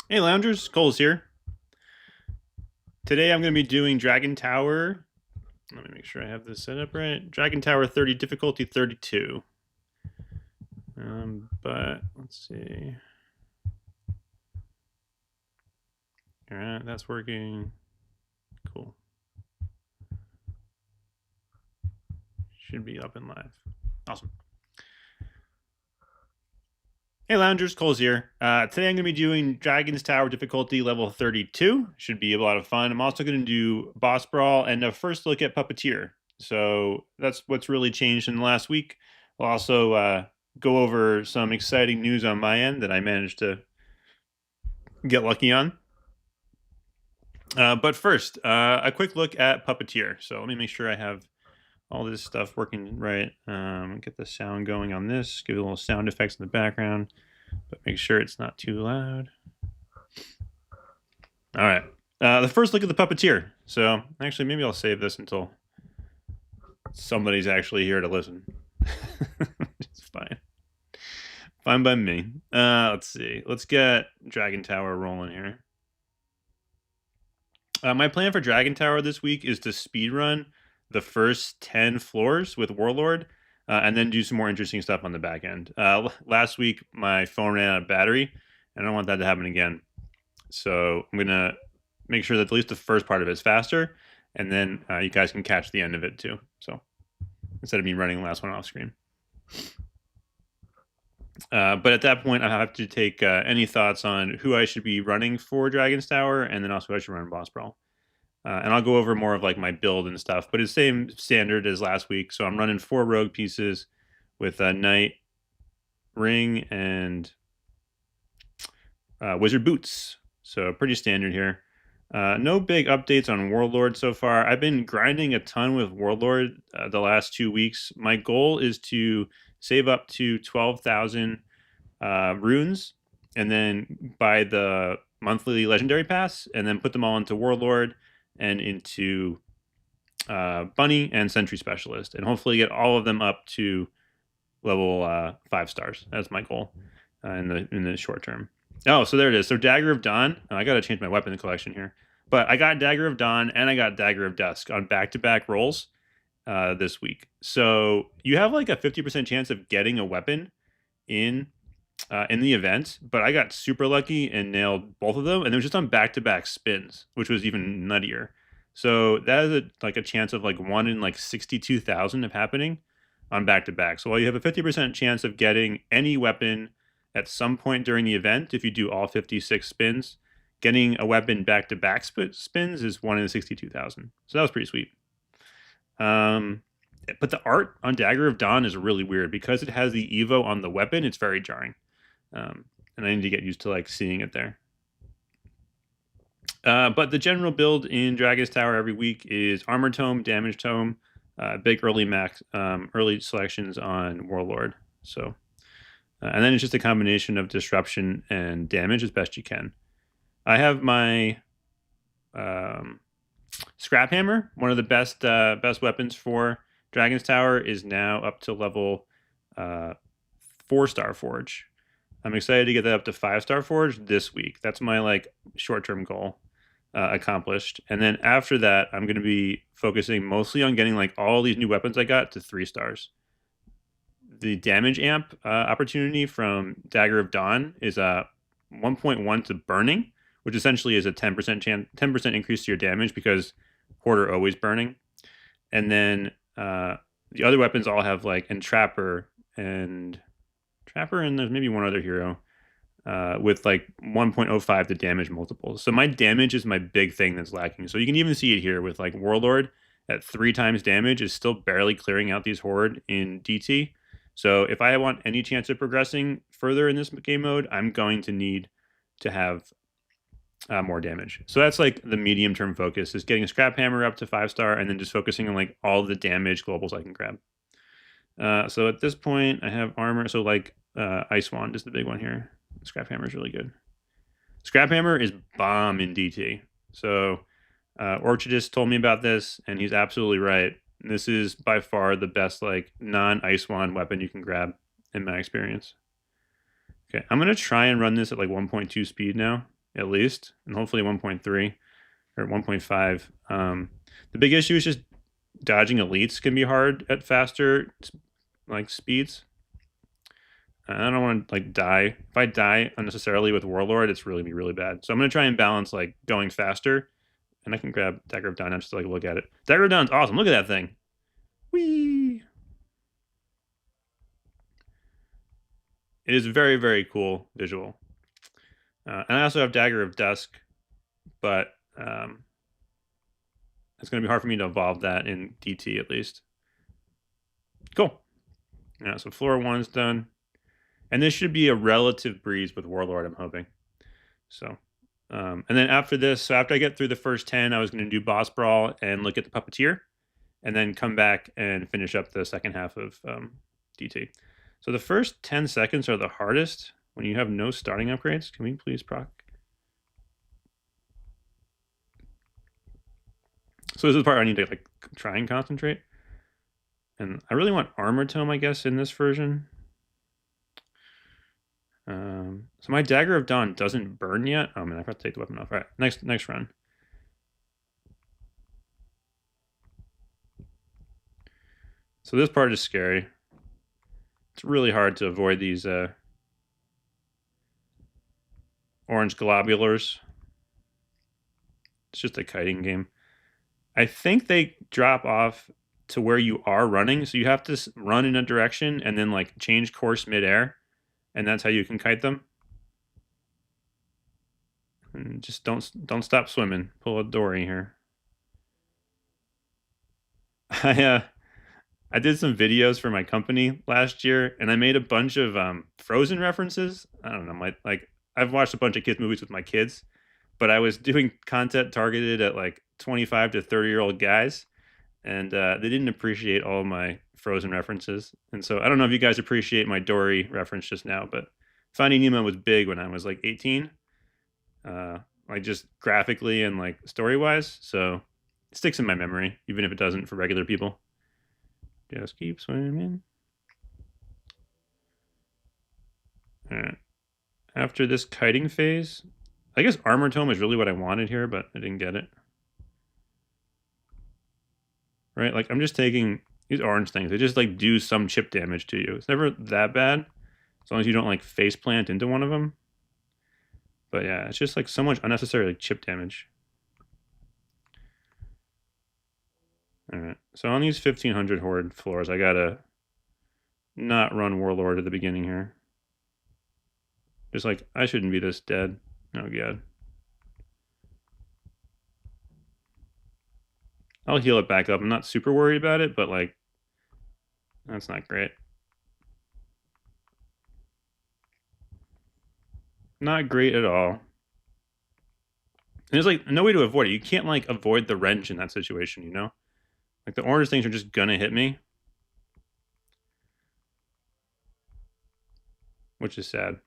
Hey loungers, Cole's here. Today I'm going to be doing Dragon Tower. Let me make sure I have this set up right. Dragon Tower 30, difficulty 32. But let's see. All right, that's working. Cool. Should be up and live. Awesome. Hey loungers, Cole's here. Today I'm going to be doing Dragon's Tower difficulty level 32. Should be a lot of fun. I'm also going to do Boss Brawl and a first look at Puppeteer. So that's what's really changed in the last week. I'll also go over some exciting news on my end that I managed to get lucky on. But first, a quick look at Puppeteer. So let me make sure I have all this stuff working right. Get the sound going on this. Give it a little sound effects in the background, but make sure it's not too loud. All right. The first look at the Puppeteer. So actually, maybe I'll save this until somebody's actually here to listen. It's fine. Fine by me. Let's see. Let's get Dragon Tower rolling here. My plan for Dragon Tower this week is to speedrun the first 10 floors with Warlord, and then do some more interesting stuff on the back end. Last week, my phone ran out of battery, and I don't want that to happen again. So I'm going to make sure that at least the first part of it is faster, and then you guys can catch the end of it too. So instead of me running the last one off screen. But at that point, I have to take any thoughts on who I should be running for Dragon's Tower, and then also who I should run Boss Brawl. And I'll go over more of like my build and stuff, but it's same standard as last week. So I'm running 4 rogue pieces with a knight, ring, and wizard boots. So pretty standard here. No big updates on Warlord so far. I've been grinding a ton with Warlord the last 2 weeks. My goal is to save up to 12,000 runes and then buy the monthly legendary pass and then put them all into Warlord and into Bunny and Sentry Specialist, and hopefully get all of them up to level 5 stars. That's my goal in the short term. Oh, so there it is. So Dagger of Dawn. Oh, I got to change my weapon collection here. But I got Dagger of Dawn and I got Dagger of Dusk on back-to-back rolls this week. So you have like a 50% chance of getting a weapon in the event, but I got super lucky and nailed both of them, and it was just on back-to-back spins, which was even nuttier. So that is like a chance of like 1 in like 62,000 of happening on back-to-back. So while you have a 50% chance of getting any weapon at some point during the event, if you do all 56 spins, getting a weapon back-to-back spins is 1 in 62,000. So that was pretty sweet. But the art on Dagger of Dawn is really weird because it has the Evo on the weapon. It's very jarring. And I need to get used to like seeing it there. But the general build in Dragon's Tower every week is Armor Tome, Damage Tome, big early selections on Warlord. So, and then it's just a combination of disruption and damage as best you can. I have my Scrap Hammer, one of the best weapons for Dragon's Tower, is now up to level 4-star Forge. I'm excited to get that up to 5-star Forge this week. That's my like short-term goal accomplished. And then after that, I'm going to be focusing mostly on getting like all these new weapons I got to 3 stars. The damage amp opportunity from Dagger of Dawn is a 1.1 to burning, which essentially is a 10% increase to your damage because Hoarder always burning. And then the other weapons all have like Trapper, and there's maybe one other hero with like 1.05 to damage multiples. So my damage is my big thing that's lacking. So you can even see it here with like Warlord at 3 times damage is still barely clearing out these Horde in DT. So if I want any chance of progressing further in this game mode, I'm going to need to have more damage. So that's like the medium term focus is getting a Scrap Hammer up to 5-star and then just focusing on like all the damage globals I can grab. So at this point I have armor. So like Ice Wand is the big one here. Scrap Hammer is really good. Scrap Hammer is bomb in DT. So Orchardist told me about this and he's absolutely right. This is by far the best like non-Ice Wand weapon you can grab in my experience. Okay, I'm going to try and run this at like 1.2 speed now. at least, and hopefully 1.3 or 1.5. The big issue is just dodging elites can be hard at faster like speeds. I don't want to like die. If I die unnecessarily with Warlord, it's really be really bad. So I'm gonna try and balance like going faster, and I can grab Dagger of Dawn just to like look at it. Dagger of Dawn's awesome. Look at that thing. Whee! It is very very cool visual. And I also have Dagger of Dusk, but it's going to be hard for me to evolve that in DT at least. Cool. Yeah, so floor 1's done. And this should be a relative breeze with Warlord, I'm hoping. So, and then after this, so after I get through the first 10, I was going to do Boss Brawl and look at the Puppeteer, and then come back and finish up the second half of DT. So the first 10 seconds are the hardest when you have no starting upgrades. Can we please proc? So this is the part I need to like try and concentrate. And I really want Armor Tome, I guess, in this version. So my Dagger of Dawn doesn't burn yet. Oh man, I forgot to take the weapon off. All right, next run. So this part is scary. It's really hard to avoid these orange globulars. It's just a kiting game. I think they drop off to where you are running, so you have to run in a direction and then like change course midair, and that's how you can kite them. And just don't stop swimming. Pull a Dory here. I did some videos for my company last year, and I made a bunch of Frozen references. I don't know, like I've watched a bunch of kids movies with my kids, but I was doing content targeted at like 25 to 30-year-old guys, and they didn't appreciate all my Frozen references. And so I don't know if you guys appreciate my Dory reference just now, but Finding Nemo was big when I was like 18, like just graphically and like story-wise. So it sticks in my memory, even if it doesn't for regular people. Just keep swimming. All right. After this kiting phase, I guess Armor Tome is really what I wanted here, but I didn't get it. Right? Like, I'm just taking these orange things. They just, like, do some chip damage to you. It's never that bad, as long as you don't, like, face plant into one of them. But, yeah, it's just, like, so much unnecessary like, chip damage. All right. So on these 1500 Horde floors, I gotta not run Warlord at the beginning here. Just, like, I shouldn't be this dead. Oh, God. I'll heal it back up. I'm not super worried about it, but, like, that's not great. Not great at all. And there's, like, no way to avoid it. You can't, like, avoid the wrench in that situation, you know? Like, the orange things are just gonna hit me. Which is sad.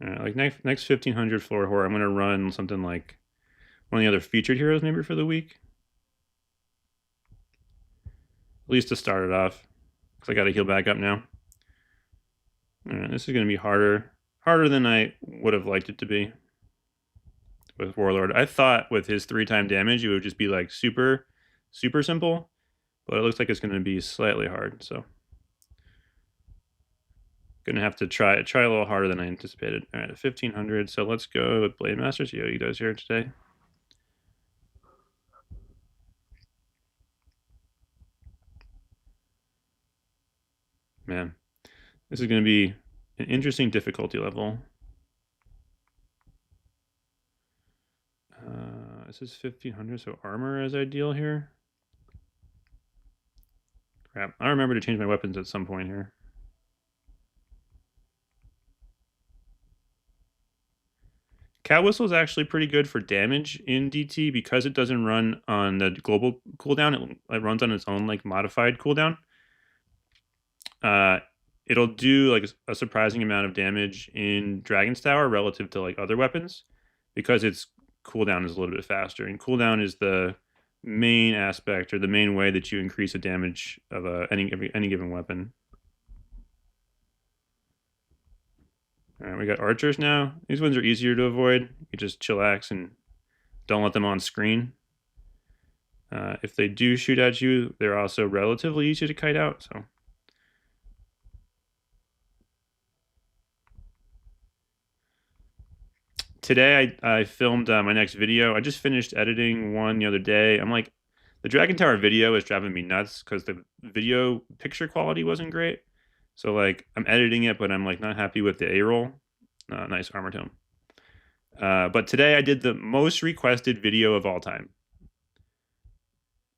Like, next 1500 floor horror, I'm gonna run something like one of the other featured heroes maybe for the week. At least to start it off. Because I gotta heal back up now. This is gonna be harder than I would have liked it to be with Warlord. I thought with his 3-time damage it would just be like super simple, but it looks like it's gonna be slightly hard, so gonna have to try a little harder than I anticipated. All right, 1500. So let's go with Blade Master. See how he does here today. Man, this is gonna be an interesting difficulty level. This is 1500, so armor is ideal here. Crap, I remember to change my weapons at some point here. Cat Whistle is actually pretty good for damage in DT because it doesn't run on the global cooldown. It runs on its own like modified cooldown. It'll do like a surprising amount of damage in Dragon's Tower relative to like other weapons because its cooldown is a little bit faster. And cooldown is the main aspect or the main way that you increase the damage of any given weapon. All right, we got archers now. These ones are easier to avoid. You just chillax and don't let them on screen. If they do shoot at you, they're also relatively easy to kite out. So today I filmed my next video. I just finished editing one the other day. I'm like, the Dragon Tower video is driving me nuts because the video picture quality wasn't great. So like I'm editing it, but I'm like not happy with the A-roll. Nice armor tone. But today I did the most requested video of all time.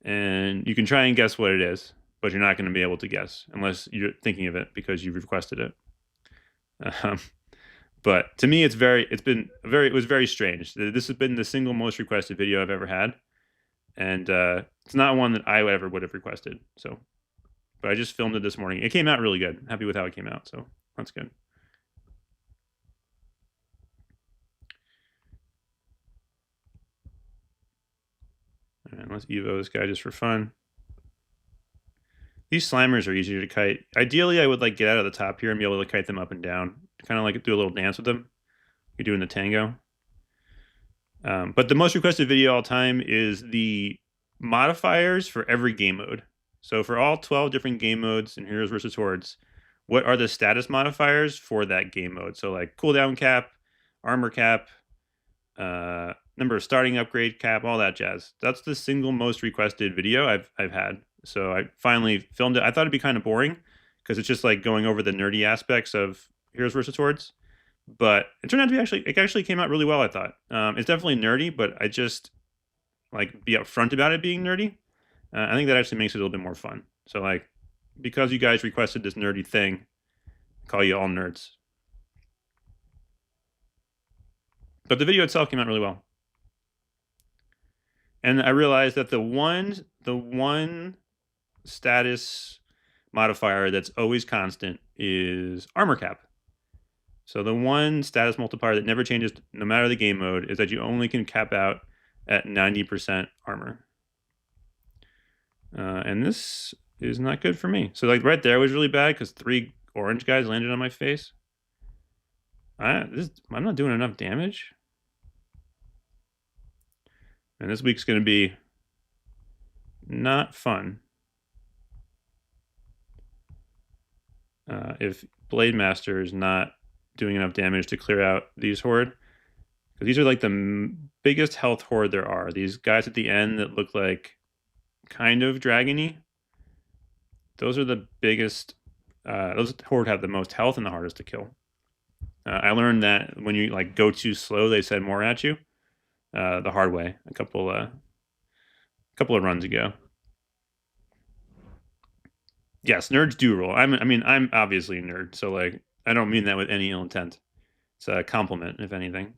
And you can try and guess what it is, but you're not going to be able to guess unless you're thinking of it because you've requested it. But to me, it was very strange. This has been the single most requested video I've ever had. And it's not one that I ever would have requested. So, but I just filmed it this morning. It came out really good. I'm happy with how it came out. So that's good. All right, let's evo this guy just for fun. These Slimers are easier to kite. Ideally, I would like get out of the top here and be able to kite them up and down. Kind of like do a little dance with them. You're doing the tango. But the most requested video all time is the modifiers for every game mode. So for all 12 different game modes in Heroes vs. Hordes, what are the status modifiers for that game mode? So like cooldown cap, armor cap, number of starting upgrade cap, all that jazz. That's the single most requested video I've had. So I finally filmed it. I thought it'd be kind of boring because it's just like going over the nerdy aspects of Heroes vs. Hordes. But it turned out to be it actually came out really well, I thought. It's definitely nerdy, but I just like be upfront about it being nerdy. I think that actually makes it a little bit more fun. So like, because you guys requested this nerdy thing, I call you all nerds. But the video itself came out really well. And I realized that the one status modifier that's always constant is armor cap. So the one status multiplier that never changes no matter the game mode is that you only can cap out at 90% armor. And this is not good for me. So like right there was really bad because 3 orange guys landed on my face. I'm not doing enough damage. And this week's going to be not fun. If Blade Master is not doing enough damage to clear out these horde. Because these are like the biggest health horde there are. These guys at the end that look like kind of dragony. Those are the biggest. Those horde have the most health and the hardest to kill. I learned that when you like go too slow, they send more at you. The hard way a couple of runs ago. Yes, nerds do roll. I'm obviously a nerd, so like I don't mean that with any ill intent. It's a compliment, if anything.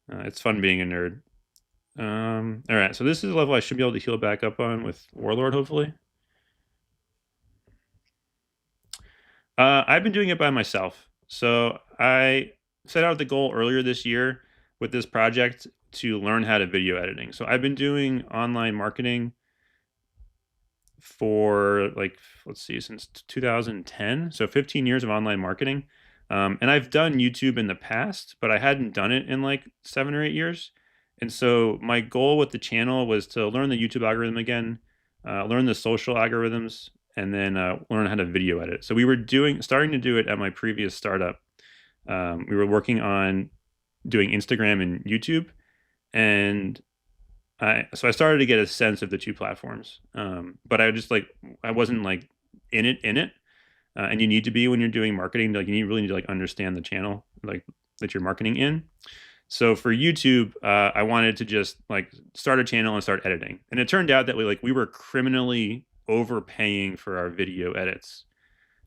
It's fun being a nerd. All right, so this is a level I should be able to heal back up on with Warlord, hopefully. I've been doing it by myself. So I set out the goal earlier this year with this project to learn how to video editing. So I've been doing online marketing for like, let's see, since 2010. So 15 years of online marketing. And I've done YouTube in the past, but I hadn't done it in like 7 or 8 years. And so my goal with the channel was to learn the YouTube algorithm again, learn the social algorithms, and then learn how to video edit. So we were starting to do it at my previous startup. We were working on doing Instagram and YouTube. And so I started to get a sense of the two platforms. But I wasn't like in it. And you need to be when you're doing marketing. Like you really need to like understand the channel like that you're marketing in. So for YouTube, I wanted to just like start a channel and start editing. And it turned out that we were criminally overpaying for our video edits.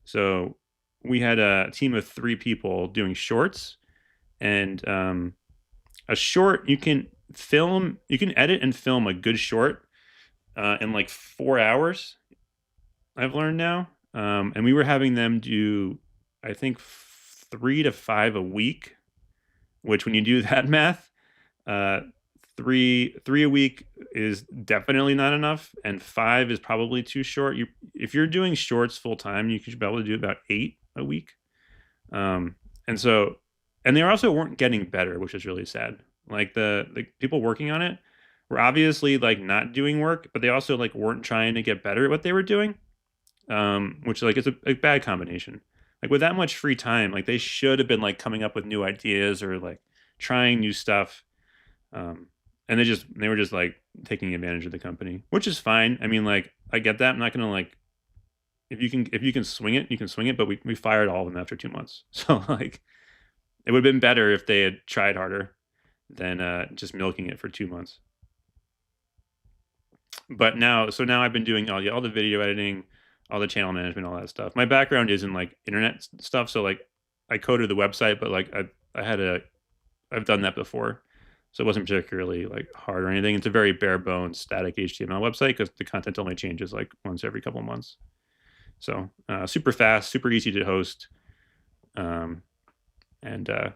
So we had a team of 3 people doing shorts, and a short you can edit and film a good short in like 4 hours. I've learned now. And we were having them do, I think, 3 to 5 a week, which when you do that math, 3 a week is definitely not enough, and 5 is probably too short. If you're doing shorts full time, you should be able to do about 8 a week. And so, and they also weren't getting better, which is really sad. Like the people working on it were obviously like not doing work, but they also like weren't trying to get better at what they were doing, which like is a bad combination. Like with that much free time, like they should have been like coming up with new ideas or like trying new stuff. Um, and they were just like taking advantage of the company, which is fine. I mean, like I get that. I'm not gonna like if you can swing it, you can swing it. But we fired all of them after 2 months. So like it would have been better if they had tried harder than just milking it for 2 months. But now, so now I've been doing all the video editing, all the channel management, all that stuff. My background is in like internet stuff, so like I coded the website, but like I've done that before, so it wasn't particularly like hard or anything. It's a very bare bones static HTML website because the content only changes like once every couple of months. So super fast, super easy to host, um, and uh,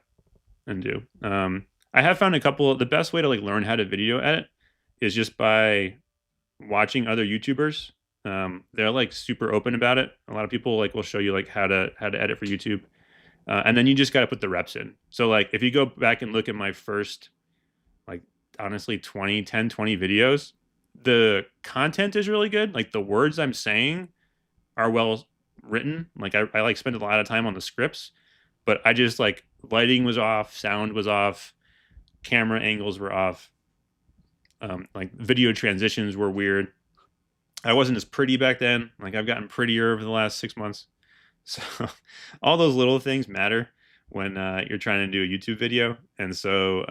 and do. I have found a couple. The best way to like learn how to video edit is just by watching other YouTubers. They're like super open about it. A lot of people like will show you like how to edit for YouTube, and then you just got to put the reps in. So like if you go back and look at my first like honestly 20 videos, the content is really good. Like the words I'm saying are well written. Like I like spend a lot of time on the scripts, but I just like lighting was off, sound was off, camera angles were off. Like video transitions were weird. I wasn't as pretty back then. Like I've gotten prettier over the last 6 months. So all those little things matter when you're trying to do a YouTube video. And so,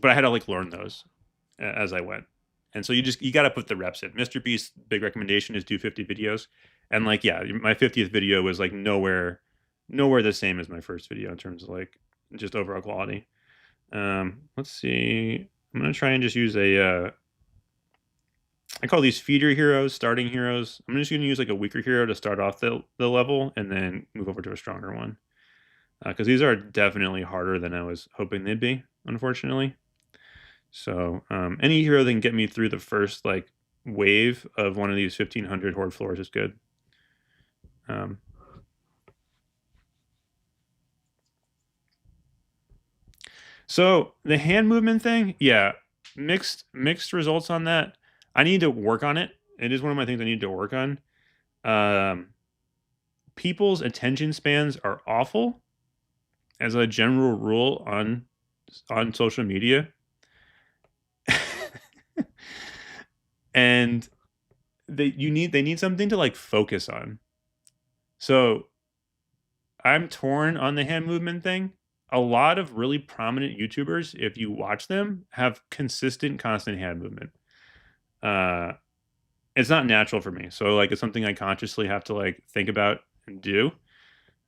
but I had to like learn those as I went. And so you got to put the reps in. Mr. Beast's big recommendation is do 50 videos. And like, yeah, my 50th video was like nowhere the same as my first video in terms of like just overall quality. Let's see. I'm going to try and just use I call these feeder heroes, starting heroes. I'm just going to use like a weaker hero to start off the level and then move over to a stronger one. Because these are definitely harder than I was hoping they'd be, unfortunately. So any hero that can get me through the first like wave of one of these 1500 horde floors is good. So the hand movement thing, yeah, mixed results on that. I need to work on it. It is one of my things I need to work on. People's attention spans are awful as a general rule on social media. And they need something to like focus on. So I'm torn on the hand movement thing. A lot of really prominent YouTubers, if you watch them, have consistent, constant hand movement. It's not natural for me, so like it's something I consciously have to like think about and do.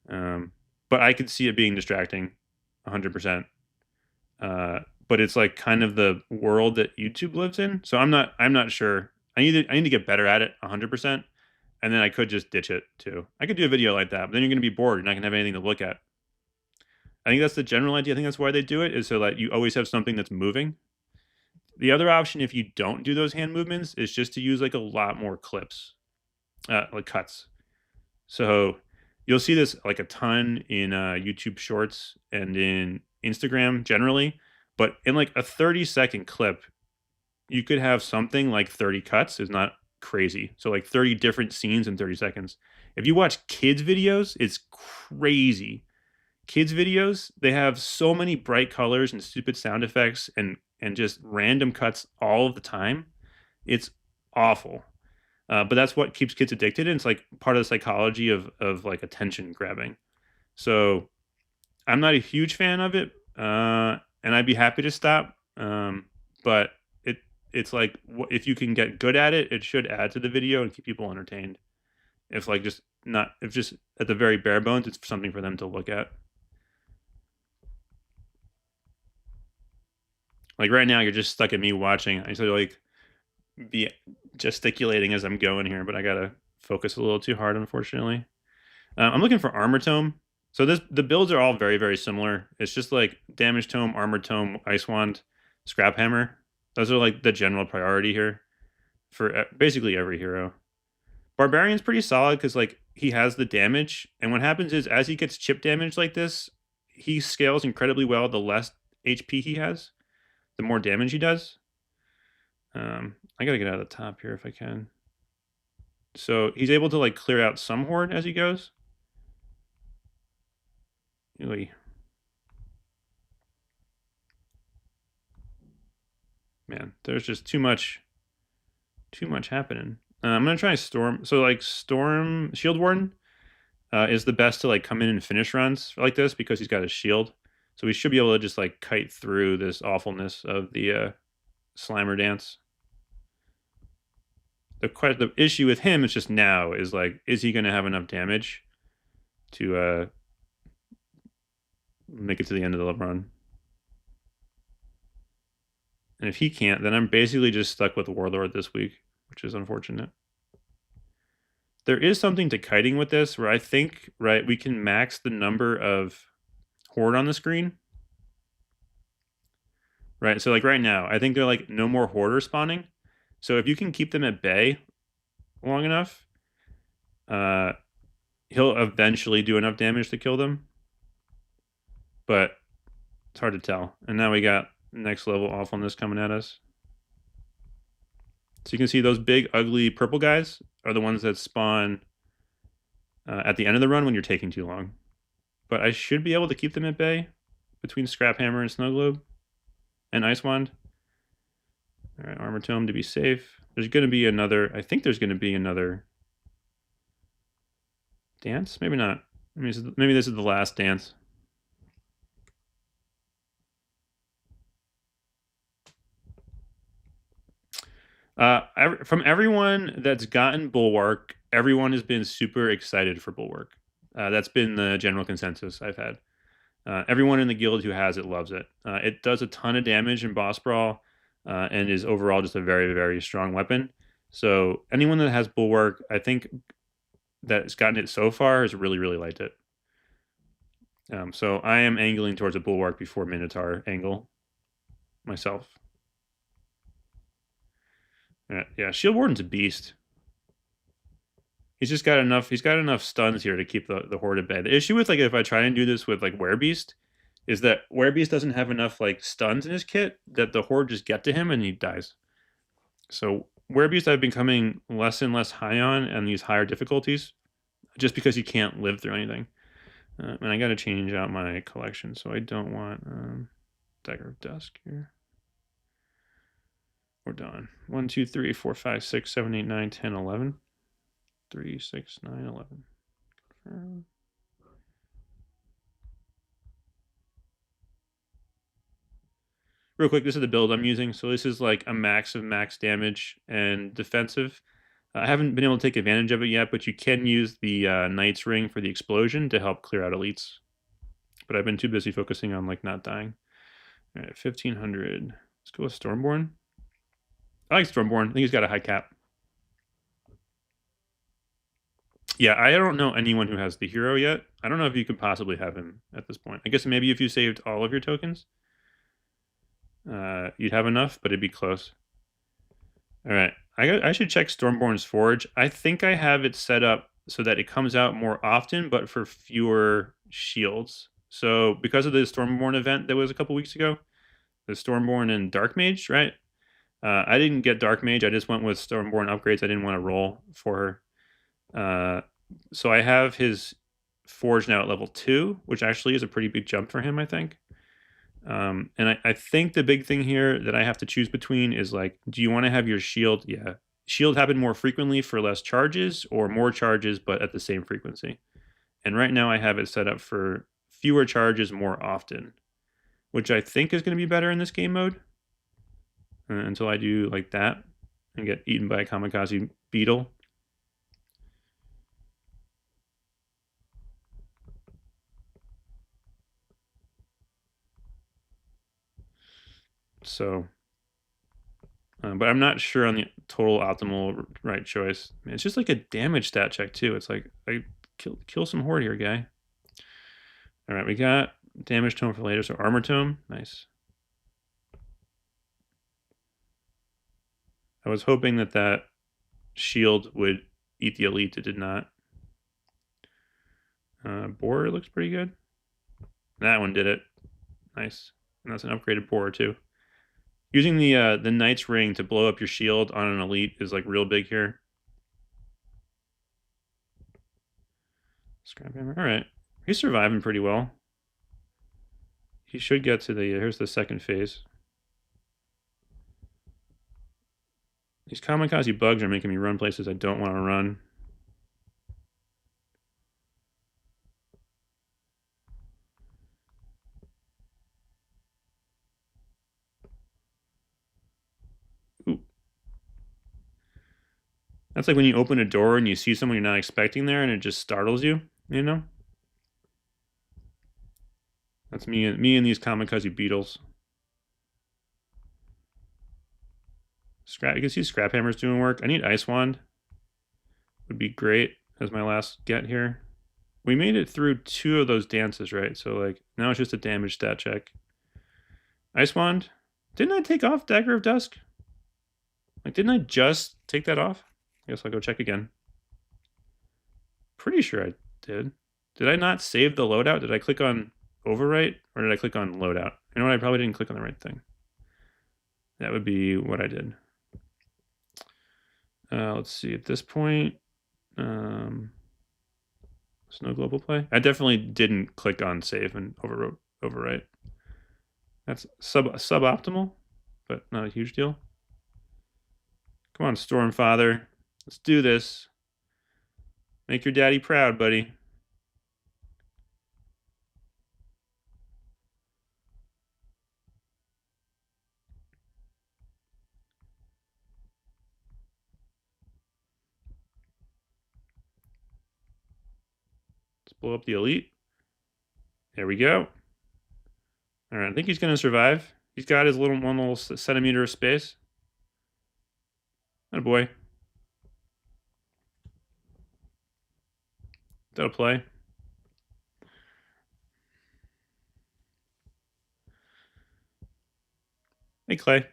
But I could see it being distracting, 100%. But it's like kind of the world that YouTube lives in. So I'm not sure. I need to get better at it, 100%. And then I could just ditch it too. I could do a video like that, but then you're going to be bored. You're not going to have anything to look at. I think that's the general idea. I think that's why they do it, is so that you always have something that's moving. The other option, if you don't do those hand movements, is just to use like a lot more clips, like cuts. So you'll see this like a ton in YouTube Shorts and in Instagram generally. But in like a 30-second clip, you could have something like 30 cuts. Is not crazy. So like 30 different scenes in 30 seconds. If you watch kids videos, it's crazy. Kids videos, they have so many bright colors and stupid sound effects and just random cuts all of the time. It's awful. But that's what keeps kids addicted, and it's like part of the psychology of like attention grabbing. So I'm not a huge fan of it, and I'd be happy to stop. But it's like if you can get good at it, it should add to the video and keep people entertained. If like just not if just at the very bare bones, it's something for them to look at. Like right now, you're just stuck at me watching. I used to like be gesticulating as I'm going here, but I gotta focus a little too hard, unfortunately. I'm looking for armor tome. So the builds are all very, very similar. It's just like damage tome, armor tome, ice wand, scrap hammer. Those are like the general priority here for basically every hero. Barbarian's pretty solid because like he has the damage, and what happens is as he gets chip damage like this, he scales incredibly well. The less HP he has, the more damage he does. I gotta get out of the top here if I can. So he's able to like clear out some horde as he goes. Really, man, there's just too much happening. I'm gonna try Storm. So like Storm Shield Warden is the best to like come in and finish runs like this because he's got a shield. So we should be able to just like kite through this awfulness of the Slimer dance. The issue with him is just now is like, is he going to have enough damage to make it to the end of the run? And if he can't, then I'm basically just stuck with Warlord this week, which is unfortunate. There is something to kiting with this where I think, right, we can max the number of horde on the screen. Right, so like right now, I think they're like no more horde spawning. So if you can keep them at bay long enough, he'll eventually do enough damage to kill them. But it's hard to tell. And now we got next level awfulness coming at us. So you can see those big, ugly purple guys are the ones that spawn at the end of the run when you're taking too long. But I should be able to keep them at bay between Scrap Hammer and Snow Globe and Ice Wand. All right, Armor Tome to be safe. There's going to be another, I think there's going to be another dance. Maybe not. Maybe this is the last dance. From everyone that's gotten Bulwark, everyone has been super excited for Bulwark. That's been the general consensus I've had. Everyone in the guild who has it loves it. It does a ton of damage in boss brawl and is overall just a very, very strong weapon. So anyone that has Bulwark, I think that's gotten it so far has really, really liked it. So I am angling towards a Bulwark before Minotaur angle myself. Yeah, Shield Warden's a beast. He's just got enough. He's got enough stuns here to keep the horde at bay. The issue with like if I try and do this with like Werebeast is that Werebeast doesn't have enough like stuns in his kit that the horde just get to him and he dies. So Werebeast I've been coming less and less high on these higher difficulties, just because he can't live through anything. And I got to change out my collection, so I don't want Dagger of Dusk here. We're done. 1, 2, 3, 4, 5, 6, 7, 8, 9, 10, 11. 3, 6, 9, 11. Confirm. Real quick, this is the build I'm using. So this is like a max of max damage and defensive. I haven't been able to take advantage of it yet, but you can use the Knight's Ring for the explosion to help clear out elites. But I've been too busy focusing on like not dying. All right, 1500. Let's go with Stormborn. I like Stormborn. I think he's got a high cap. Yeah, I don't know anyone who has the hero yet. I don't know if you could possibly have him at this point. I guess maybe if you saved all of your tokens, you'd have enough, but it'd be close. All right, I should check Stormborn's Forge. I think I have it set up so that it comes out more often, but for fewer shields. So because of the Stormborn event that was a couple weeks ago, the Stormborn and Dark Mage, right? I didn't get Dark Mage. I just went with Stormborn upgrades. I didn't want to roll for her. So I have his Forge now at level 2, which actually is a pretty big jump for him, I think. And I think the big thing here that I have to choose between is like, do you want to have your shield? Yeah. Shield happen more frequently for less charges, or more charges but at the same frequency. And right now I have it set up for fewer charges more often, which I think is going to be better in this game mode. Until I do like that and get eaten by a kamikaze beetle. So, but I'm not sure on the total optimal right choice. It's just like a damage stat check too. It's like, I kill some horde here, guy. All right, we got damage tome for later, so armor tome, nice. I was hoping that that shield would eat the elite. It did not. Boar looks pretty good. That one did it. Nice. And that's an upgraded boar too. Using the Knight's Ring to blow up your shield on an elite is like real big here. Scrap hammer. All right. He's surviving pretty well. He should get to the... here's the second phase. These kamikaze bugs are making me run places I don't want to run. Ooh. That's like when you open a door and you see someone you're not expecting there and it just startles you, you know? That's me and these kamikaze beetles. You can see scrap hammers doing work. I need ice wand. Would be great as my last get here. We made it through 2 of those dances, right? So like now it's just a damage stat check. Ice wand. Didn't I take off Dagger of Dusk? Like, didn't I just take that off? I guess I'll go check again. Pretty sure I did. Did I not save the loadout? Did I click on overwrite or did I click on loadout? You know what? I probably didn't click on the right thing. That would be what I did. Let's see. At this point, snow global play. I definitely didn't click on save and overwrite. That's suboptimal, but not a huge deal. Come on, Stormfather. Let's do this. Make your daddy proud, buddy. Let's blow up the elite. There we go. All right, I think he's going to survive. He's got his one little centimeter of space. Atta boy. That'll play. Hey, Clay.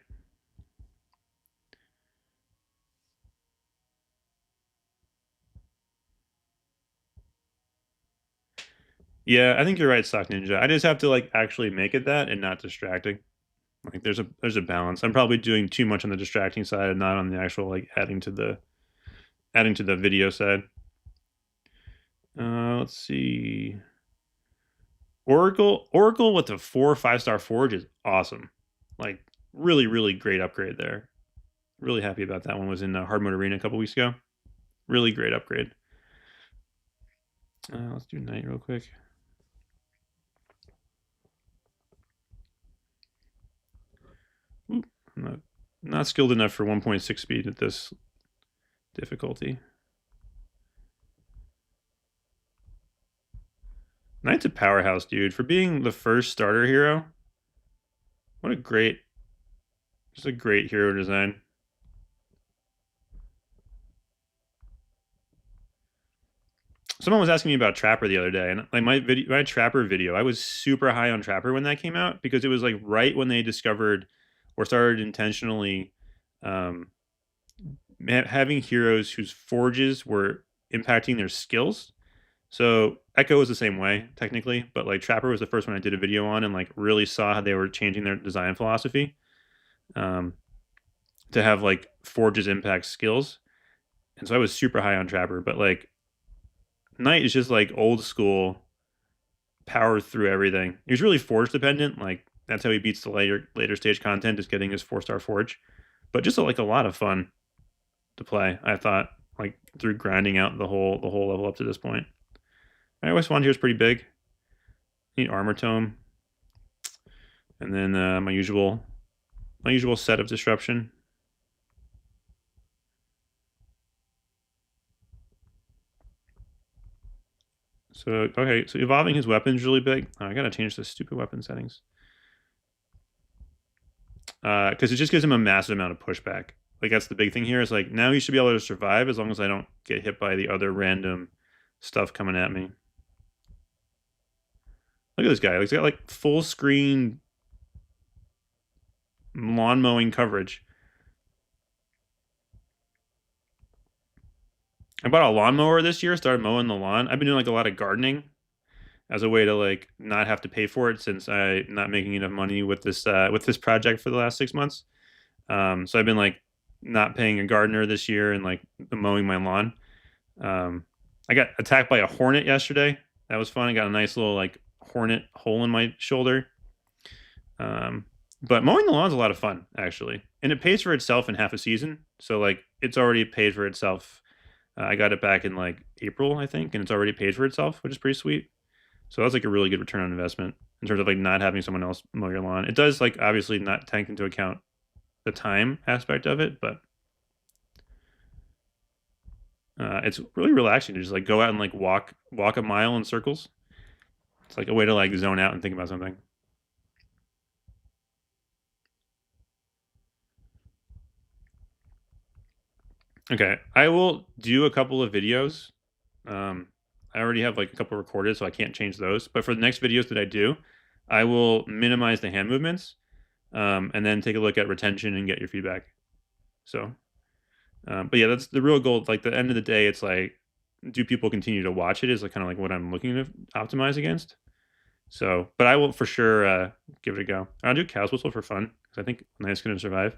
Yeah, I think you're right, Sock Ninja. I just have to like actually make it that and not distracting. Like there's a balance. I'm probably doing too much on the distracting side and not on the actual like adding to the video side. Let's see. Oracle with the 4 5-star forge is awesome. Like really great upgrade there. Really happy about that one. Was in hard mode arena a couple weeks ago. Really great upgrade. Let's do Knight real quick. Ooh, I'm not skilled enough for 1.6 speed at this difficulty. Knight's a powerhouse, dude. For being the first starter hero, what a great, just a great hero design. Someone was asking me about Trapper the other day, and like my Trapper video, I was super high on Trapper when that came out because it was like right when they discovered or started intentionally having heroes whose forges were impacting their skills. So Echo was the same way technically, but like Trapper was the first one I did a video on and like really saw how they were changing their design philosophy to have like forges impact skills. And so I was super high on Trapper, but like Knight is just like old school power through everything. He's really forge dependent. Like that's how he beats the later stage content, is getting his 4-star forge. But just like a lot of fun to play, I thought, like through grinding out the whole level up to this point. I always wand here is pretty big. Need armor tome, and then my usual set of disruption. So okay, so evolving his weapon is really big. Oh, I gotta change the stupid weapon settings because it just gives him a massive amount of pushback. Like that's the big thing here. Is like now he should be able to survive as long as I don't get hit by the other random stuff coming at me. Look at this guy. He's got like full screen lawn mowing coverage. I bought a lawnmower this year, started mowing the lawn. I've been doing like a lot of gardening. as a way to like not have to pay for it since I'm not making enough money with this project for the last 6 months. So I've been like not paying a gardener this year and like mowing my lawn. I got attacked by a hornet yesterday. That was fun. I got a nice little like hornet hole in my shoulder. Um, but mowing the lawn's a lot of fun actually, and it pays for itself in half a season. So like it's already paid for itself. I got it back in like April, I think, and it's already paid for itself, which is pretty sweet. So that's like a really good return on investment in terms of like not having someone else mow your lawn. It does like obviously not take into account the time aspect of it, but it's really relaxing to just like go out and like walk a mile in circles. It's like a way to like zone out and think about something. Okay, I will do a couple of videos. Um, I already have like a couple recorded, so I can't change those. But for the next videos that I do, I will minimize the hand movements, and then take a look at retention and get your feedback. So, but yeah, that's the real goal. Like the end of the day, it's like, do people continue to watch it? Is like kind of like what I'm looking to optimize against. So, but I will for sure give it a go. I'll do Cow's Whistle for fun because I think Knight's going to survive.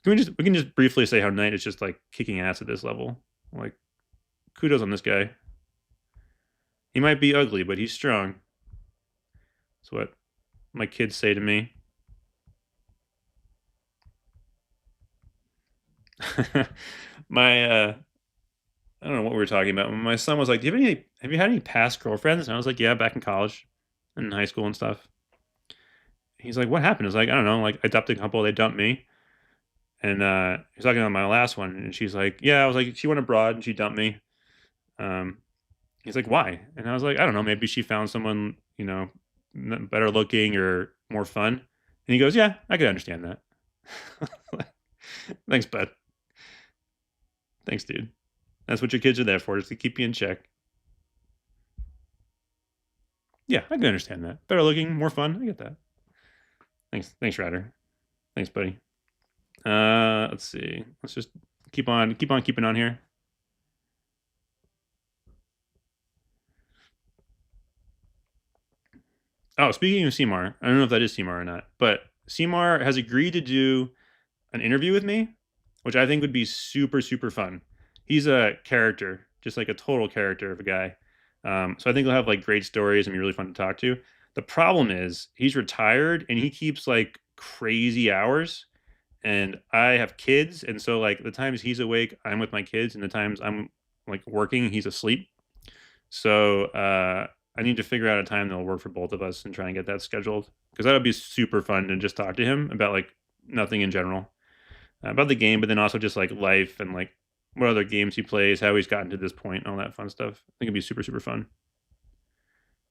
We can just briefly say how Knight is just like kicking ass at this level. Like kudos on this guy. He might be ugly, but he's strong. That's what my kids say to me. my I don't know what we were talking about. My son was like, have you had any past girlfriends? And I was like, yeah, back in college and in high school and stuff. He's like, what happened? I was like, I don't know, like I adopted a couple, they dumped me. And he's talking about my last one, and she's like, yeah, I was like, she went abroad and she dumped me. Um, he's like, why? And I was like, I don't know, maybe she found someone, better looking or more fun. And he goes, yeah, I could understand that. Thanks, bud. Thanks, dude. That's what your kids are there for, just to keep you in check. Yeah, I can understand that. Better looking, more fun. I get that. Thanks, Ryder. Thanks, buddy. Let's see. Let's just keep on keeping on here. Oh, speaking of Seymour, I don't know if that is Seymour or not, but Seymour has agreed to do an interview with me, which I think would be super, super fun. He's a character, just like a total character of a guy. So I think he'll have like great stories and be really fun to talk to. The problem is he's retired and he keeps like crazy hours, and I have kids, and so like the times he's awake, I'm with my kids, and the times I'm like working, he's asleep. So I need to figure out a time that'll work for both of us and try and get that scheduled because that would be super fun to just talk to him about like nothing in general, about the game, but then also just like life and like what other games he plays, how he's gotten to this point, and all that fun stuff. I think it'd be super, super fun.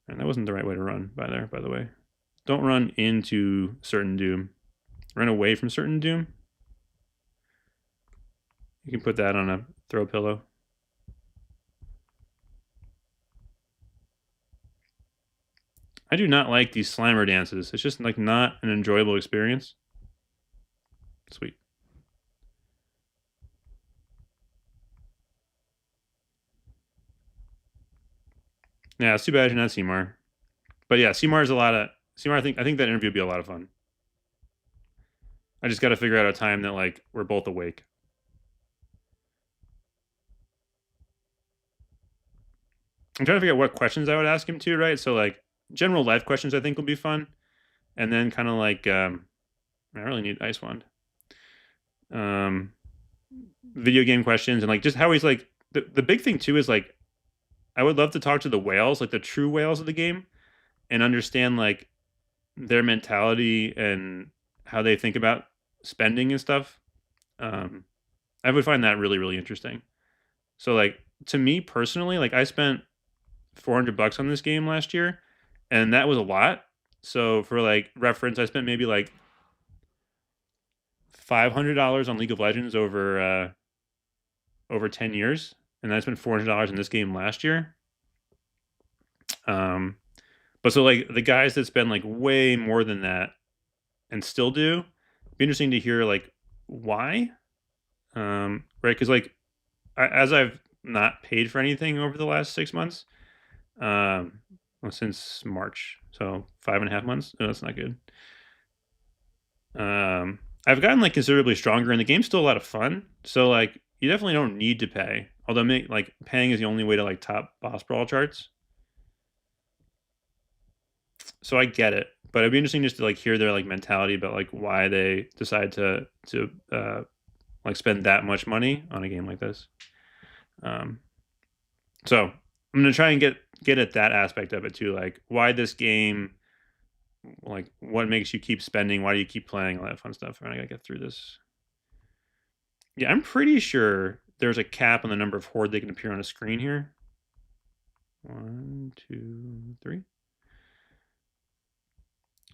And that wasn't the right way to run by the way. Don't run into certain doom. Run away from certain doom. You can put that on a throw pillow. I do not like these Slimer dances. It's just like not an enjoyable experience. Sweet. Yeah, it's too bad you're not Seymour. But yeah, Seymour is a lot of Seymour. I think that interview would be a lot of fun. I just got to figure out a time that like we're both awake. I'm trying to figure out what questions I would ask him too, right? So like general life questions I think will be fun, and then kind of like I really need Ice Wand. Video game questions and like just how he's like the big thing too is like I would love to talk to the whales, like the true whales of the game, and understand like their mentality and how they think about spending and stuff. Um, I would find that really, really interesting. So like to me personally, like I spent $400 on this game last year, and that was a lot. So for like reference, I spent maybe like $500 on League of Legends over 10 years, and I spent $400 in this game last year. Um, but so like the guys that spend like way more than that and still do, it'd be interesting to hear like why. Right? Because like as I've not paid for anything over the last 6 months, um, well, since March, so 5.5 months. No, that's not good. I've gotten like considerably stronger, and the game's still a lot of fun. So like, you definitely don't need to pay. Although like paying is the only way to like top boss brawl charts. So I get it, but it'd be interesting just to like hear their like mentality about like why they decide to like spend that much money on a game like this. Um, so I'm gonna try and get at that aspect of it too, like why this game, like what makes you keep spending, why do you keep playing, all that fun stuff. And I gotta get through this. Yeah, I'm pretty sure there's a cap on the number of horde they can appear on a screen here. 1, 2, 3.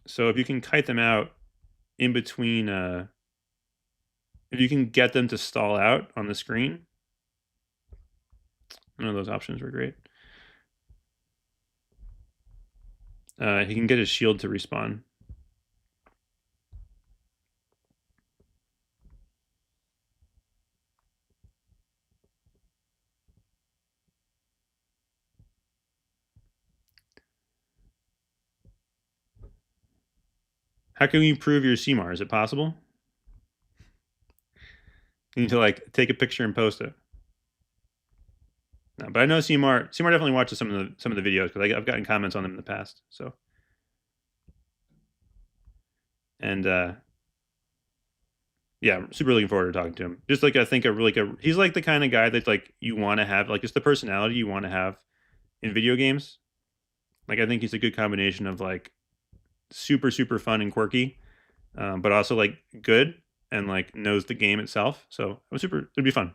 So if you can kite them out in between, if you can get them to stall out on the screen, none of those options were great. He can get his shield to respawn. How can you improve your CMAR? Is it possible? You need to like take a picture and post it. No, but I know CMAR definitely watches some of the videos because I've gotten comments on them in the past. So, and yeah, I'm super looking forward to talking to him. Just like I think he's like the kind of guy that like you want to have, like just the personality you want to have in video games. Like I think he's a good combination of like super fun and quirky, but also like good and like knows the game itself. So it'd be fun.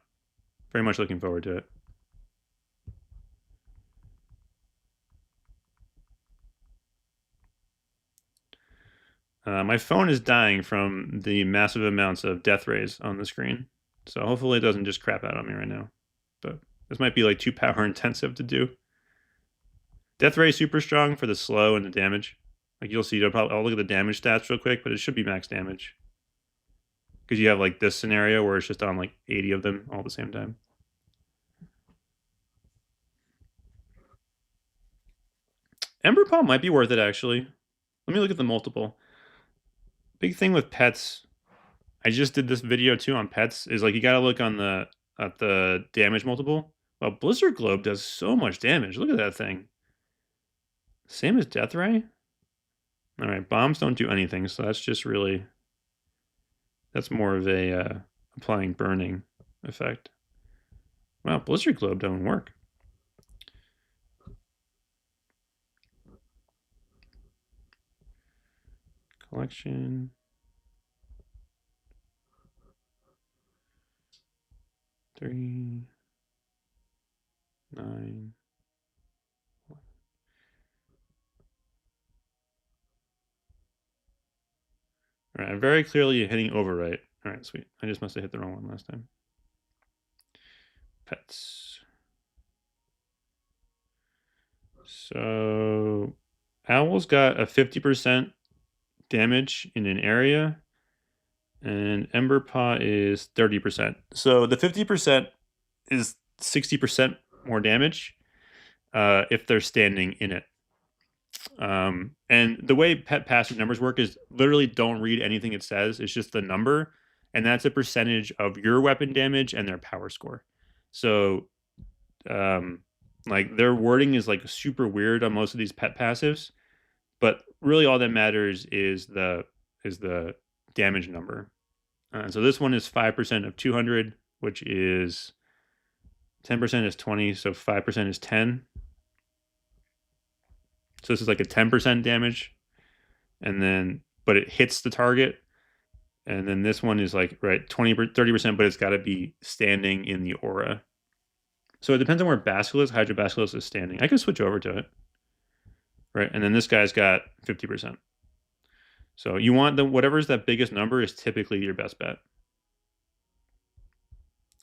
Very much looking forward to it. My phone is dying from the massive amounts of death rays on the screen. So hopefully it doesn't just crap out on me right now. But this might be like too power intensive to do. Death ray super strong for the slow and the damage. Like you'll see, I'll look at the damage stats real quick, but it should be max damage. Because you have like this scenario where it's just on like 80 of them all at the same time. Ember Palm might be worth it actually. Let me look at the multiple. Big thing with pets, I just did this video too on pets, is like you gotta look on at the damage multiple. Well, Blizzard Globe does so much damage. Look at that thing. Same as Death Ray? Alright, bombs don't do anything, so that's just really, that's more of a applying burning effect. Wow, Blizzard Globe don't work. Collection. Three, 9. All right, I'm very clearly hitting overwrite. All right, sweet. I just must have hit the wrong one last time. Pets. So Owl's got a 50% damage in an area, and Ember Paw is 30%. So the 50% is 60% more damage if they're standing in it. And the way pet passive numbers work is literally don't read anything it says. It's just the number, and that's a percentage of your weapon damage and their power score. So, like their wording is like super weird on most of these pet passives, but really all that matters is the damage number. So this one is 5% of 200, which is 10% is 20, so 5% is 10. So this is like a 10% damage, and then but it hits the target, and then this one is like right 30%, but it's got to be standing in the aura. So it depends on where Basilisk, Hydra Basilisk is standing. I can switch over to it, right? And then this guy's got 50%. So you want whatever's that biggest number is typically your best bet.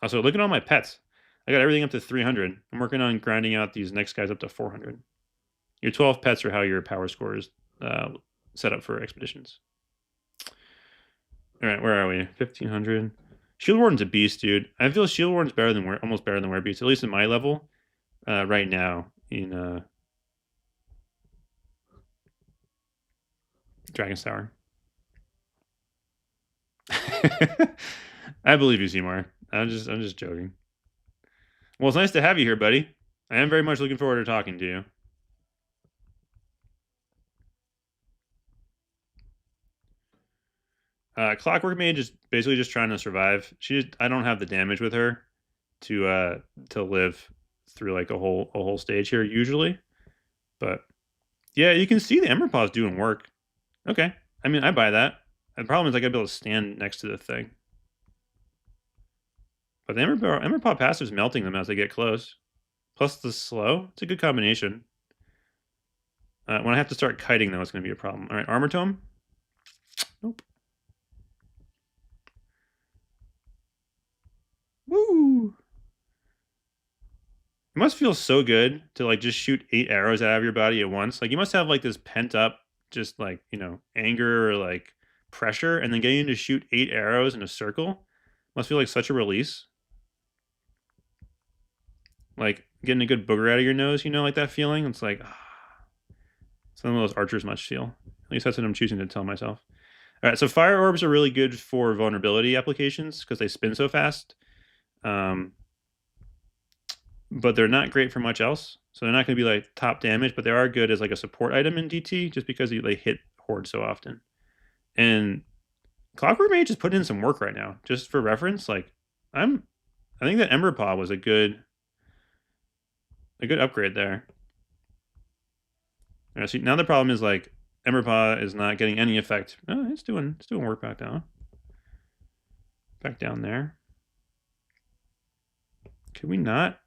Also, look at all my pets. I got everything up to 300. I'm working on grinding out these next guys up to 400. Your 12 pets are how your power score is set up for expeditions. All right, where are we? 1500. Shield Warden's a beast, dude. I feel Shield Warden's almost better than Werebeast, at least in my level right now. Dragon's Tower. I believe you, Seymour. I'm just joking. Well, it's nice to have you here, buddy. I am very much looking forward to talking to you. Clockwork Mage is basically just trying to survive. I don't have the damage with her to live through like a whole stage here usually. But yeah, you can see the Ember Paw's doing work. Okay. I mean, I buy that. The problem is I gotta be able to stand next to the thing. But the Ember Paw passive is melting them as they get close. Plus the slow. It's a good combination. When I have to start kiting, though, it's going to be a problem. All right, Armor Tome. Nope. Woo! It must feel so good to like just shoot 8 arrows out of your body at once. Like you must have like this pent up, just like anger or like pressure, and then getting to shoot 8 arrows in a circle must feel like such a release. Like getting a good booger out of your nose, like that feeling. It's like some of those archers must feel. At least that's what I'm choosing to tell myself. All right, so fire orbs are really good for vulnerability applications because they spin so fast. But they're not great for much else. So they're not going to be like top damage, but they are good as like a support item in DT just because they hit horde so often. And Clockwork Mage is putting in some work right now. Just for reference, like I think that Ember Paw was a good upgrade there. All right, so now the problem is like Ember Paw is not getting any effect. Oh, it's doing work back down. Back down there. Could we not?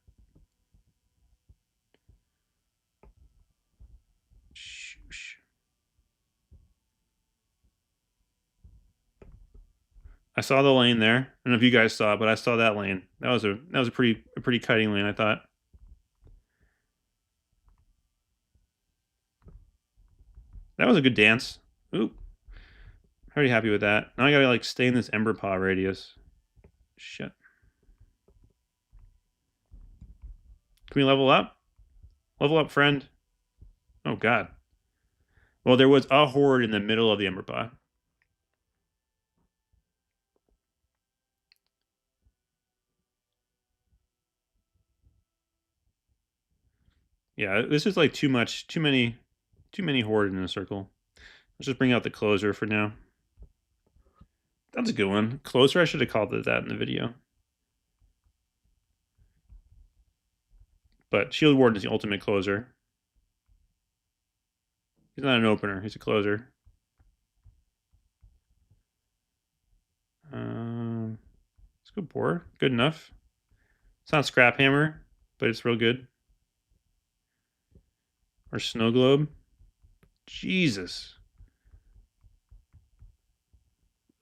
I saw the lane there. I don't know if you guys saw it, but I saw that lane. That was a pretty cutting lane, I thought. That was a good dance. Ooh. Pretty happy with that. Now I gotta like stay in this Ember Paw radius. Shit. Can we level up? Level up, friend. Oh god. Well, there was a horde in the middle of the Ember Paw. Yeah, this is like too many horde in a circle. Let's just bring out the closer for now. That's a good one. Closer, I should have called it that in the video. But Shield Warden is the ultimate closer. He's not an opener, he's a closer. Let's go Boar. Good enough. It's not Scrap Hammer, but it's real good. Or Snow Globe. Jesus.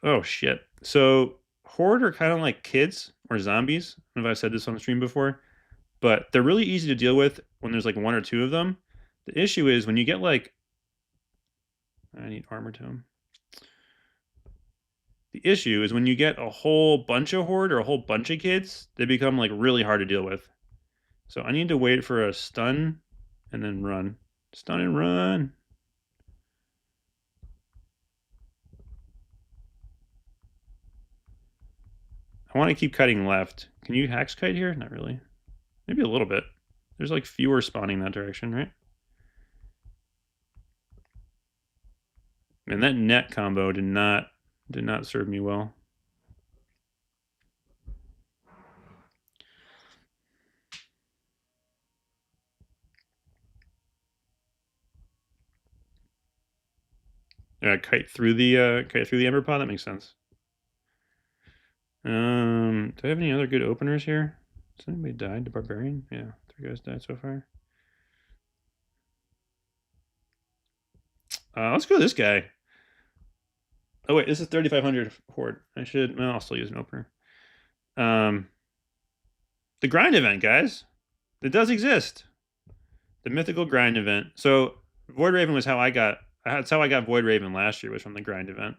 Oh, shit. So, Horde are kind of like kids or zombies. I don't know if I've said this on the stream before. But they're really easy to deal with when there's like 1 or 2 of them. The issue is when you get like... I need Armor Tome. The issue is when you get a whole bunch of horde or a whole bunch of kids, they become like really hard to deal with. So I need to wait for a stun and then run. Stun and run. I want to keep cutting left. Can you hex kite here? Not really. Maybe a little bit. There's like fewer spawning that direction, right? Man, that net combo did not serve me well. Kite through the Ember Pod. That makes sense. Do I have any other good openers here? Has anybody died to Barbarian? Yeah, 3 guys died so far. Let's go this guy. Oh wait, this is 3,500 horde. I'll still use an opener. The grind event, guys. It does exist. The mythical grind event. So Void Raven was how I got. That's how I got Void Raven last year. Was from the grind event,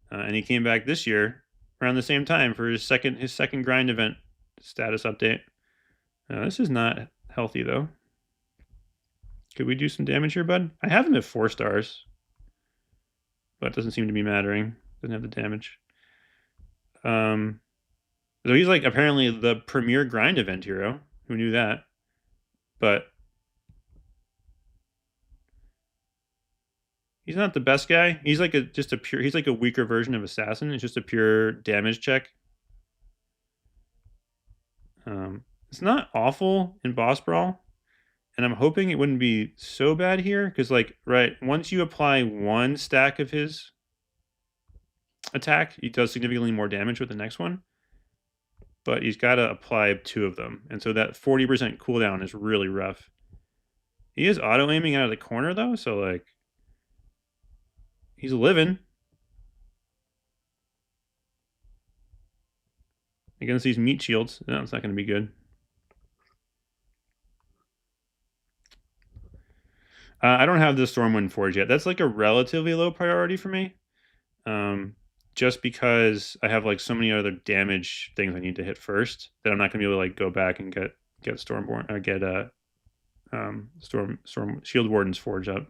and he came back this year around the same time for his second grind event status update. This is not healthy though. Could we do some damage here, bud? I have him at 4 stars. but it doesn't seem to be mattering. Doesn't have the damage. So he's like apparently the premier grind event hero. Who knew that? But he's not the best guy. He's like just a pure. He's like a weaker version of assassin. It's just a pure damage check. It's not awful in boss brawl, and I'm hoping it wouldn't be so bad here because like once you apply one stack of his attack, he does significantly more damage with the next one. But he's got to apply two of them, and so that 40% cooldown is really rough. He is auto aiming out of the corner though, so like he's living against these meat shields. No, it's not going to be good. I don't have the Stormwind Forge yet. That's like a relatively low priority for me. Just because I have like so many other damage things I need to hit first that I'm not gonna be able to like go back and get Stormborn or get Storm Shield Warden's Forge up.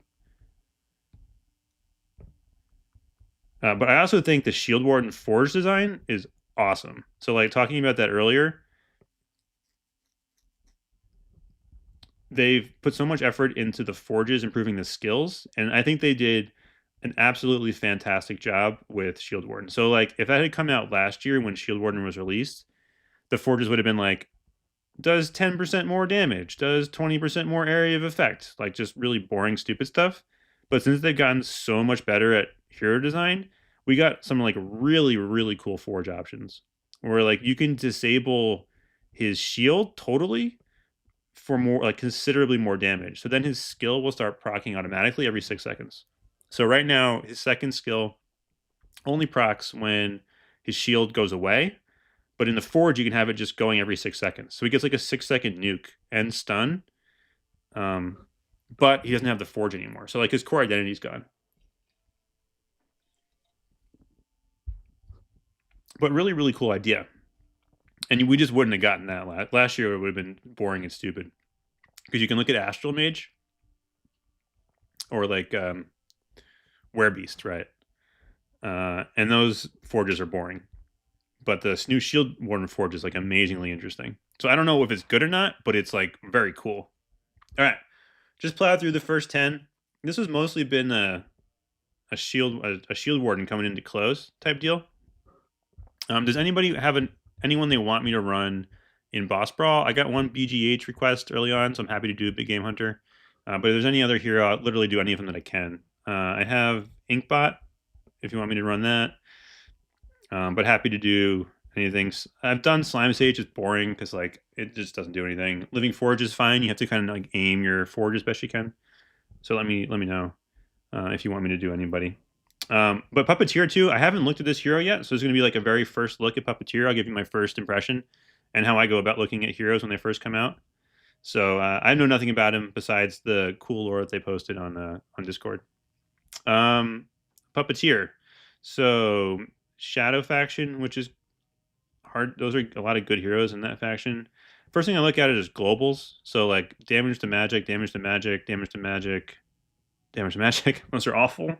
But I also think the Shield Warden Forge design is awesome. So like talking about that earlier, they've put so much effort into the forges, improving the skills, and I think they did an absolutely fantastic job with Shield Warden. So like if that had come out last year when Shield Warden was released, the forges would have been like, does 10% more damage, does 20% more area of effect, like just really boring, stupid stuff. But since they've gotten so much better at hero design, we got some like really, really cool forge options where like you can disable his shield totally for more like considerably more damage. So then his skill will start proccing automatically every 6 seconds. So right now, his second skill only procs when his shield goes away. But in the Forge, you can have it just going every 6 seconds. So he gets like a 6-second nuke and stun. But he doesn't have the Forge anymore. So like his core identity's gone. But really, really cool idea. And we just wouldn't have gotten that last year. It would have been boring and stupid. Because you can look at Astral Mage or like Werebeast, right? And those forges are boring. But the new Shield Warden Forge is like amazingly interesting. So I don't know if it's good or not, but it's like very cool. All right, just plowed through the first 10. This has mostly been a shield warden coming into close type deal. Does anybody have anyone they want me to run in Boss Brawl? I got one BGH request early on, so I'm happy to do a Big Game Hunter. But if there's any other hero, I'll literally do any of them that I can. I have Inkbot, if you want me to run that. But happy to do anything. I've done Slime Sage. It's boring because like it just doesn't do anything. Living Forge is fine. You have to kind of like aim your forge as best you can. So let me know if you want me to do anybody. But Puppeteer too. I haven't looked at this hero yet, so it's going to be like a very first look at Puppeteer. I'll give you my first impression and how I go about looking at heroes when they first come out. So I know nothing about him besides the cool lore that they posted on Discord. Puppeteer. So Shadow faction, which is hard. Those are a lot of good heroes in that faction. First thing I look at it is globals. So like damage to magic, damage to magic, damage to magic, damage to magic. Those are awful.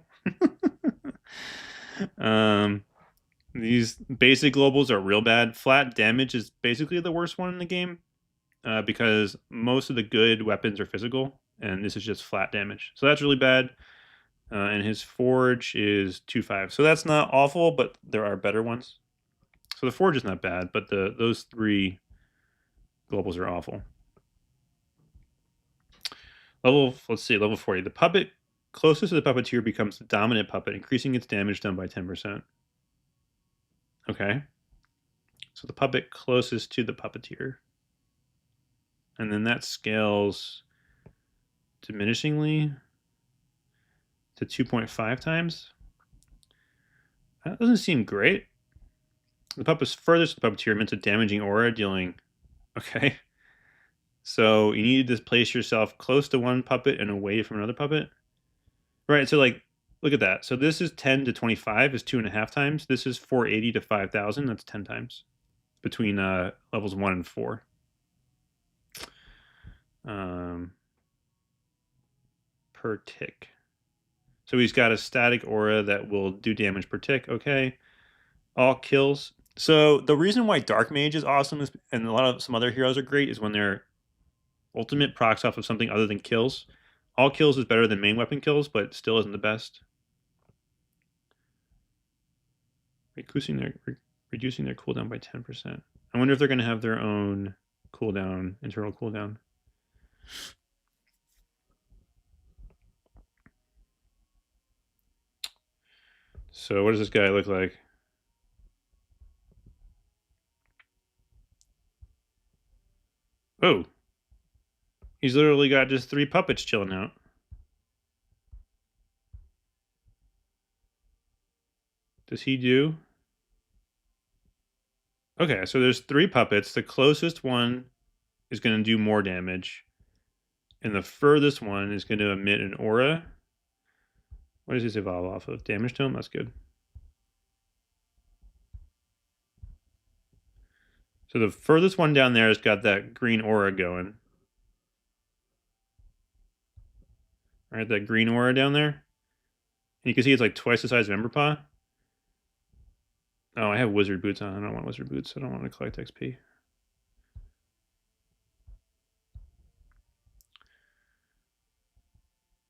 These basic globals are real bad. Flat damage is basically the worst one in the game because most of the good weapons are physical, and this is just flat damage. So that's really bad. And his forge is 2-5. So that's not awful, but there are better ones. So the forge is not bad, but those three globals are awful. Let's see, level 40. The puppet closest to the puppeteer becomes the dominant puppet, increasing its damage done by 10%. Okay. So the puppet closest to the puppeteer. And then that scales diminishingly to 2.5 times. That doesn't seem great. The puppet's furthest to the puppeteer meant a damaging aura, dealing... Okay. So you need to place yourself close to one puppet and away from another puppet. Right, so like, look at that. So this is 10 to 25 is 2.5 times. This is 480 to 5,000. That's 10 times between levels 1 and 4. Per tick. So he's got a static aura that will do damage per tick. Okay. All kills. So the reason why Dark Mage is awesome is, and a lot of some other heroes are great, is when their ultimate procs off of something other than kills. All kills is better than main weapon kills, but still isn't the best. Reducing their cooldown by 10%. I wonder if they're going to have their own cooldown, internal cooldown. So what does this guy look like? Oh, he's literally got just 3 puppets chilling out. Does he do? Okay, so there's 3 puppets. The closest one is going to do more damage. And the furthest one is going to emit an aura. What does this evolve off of? Damage tome? That's good. So the furthest one down there has got that green aura going. All right, that green aura down there. And you can see it's like twice the size of Emberpaw. Oh, I have wizard boots on. I don't want wizard boots. I don't want to collect XP.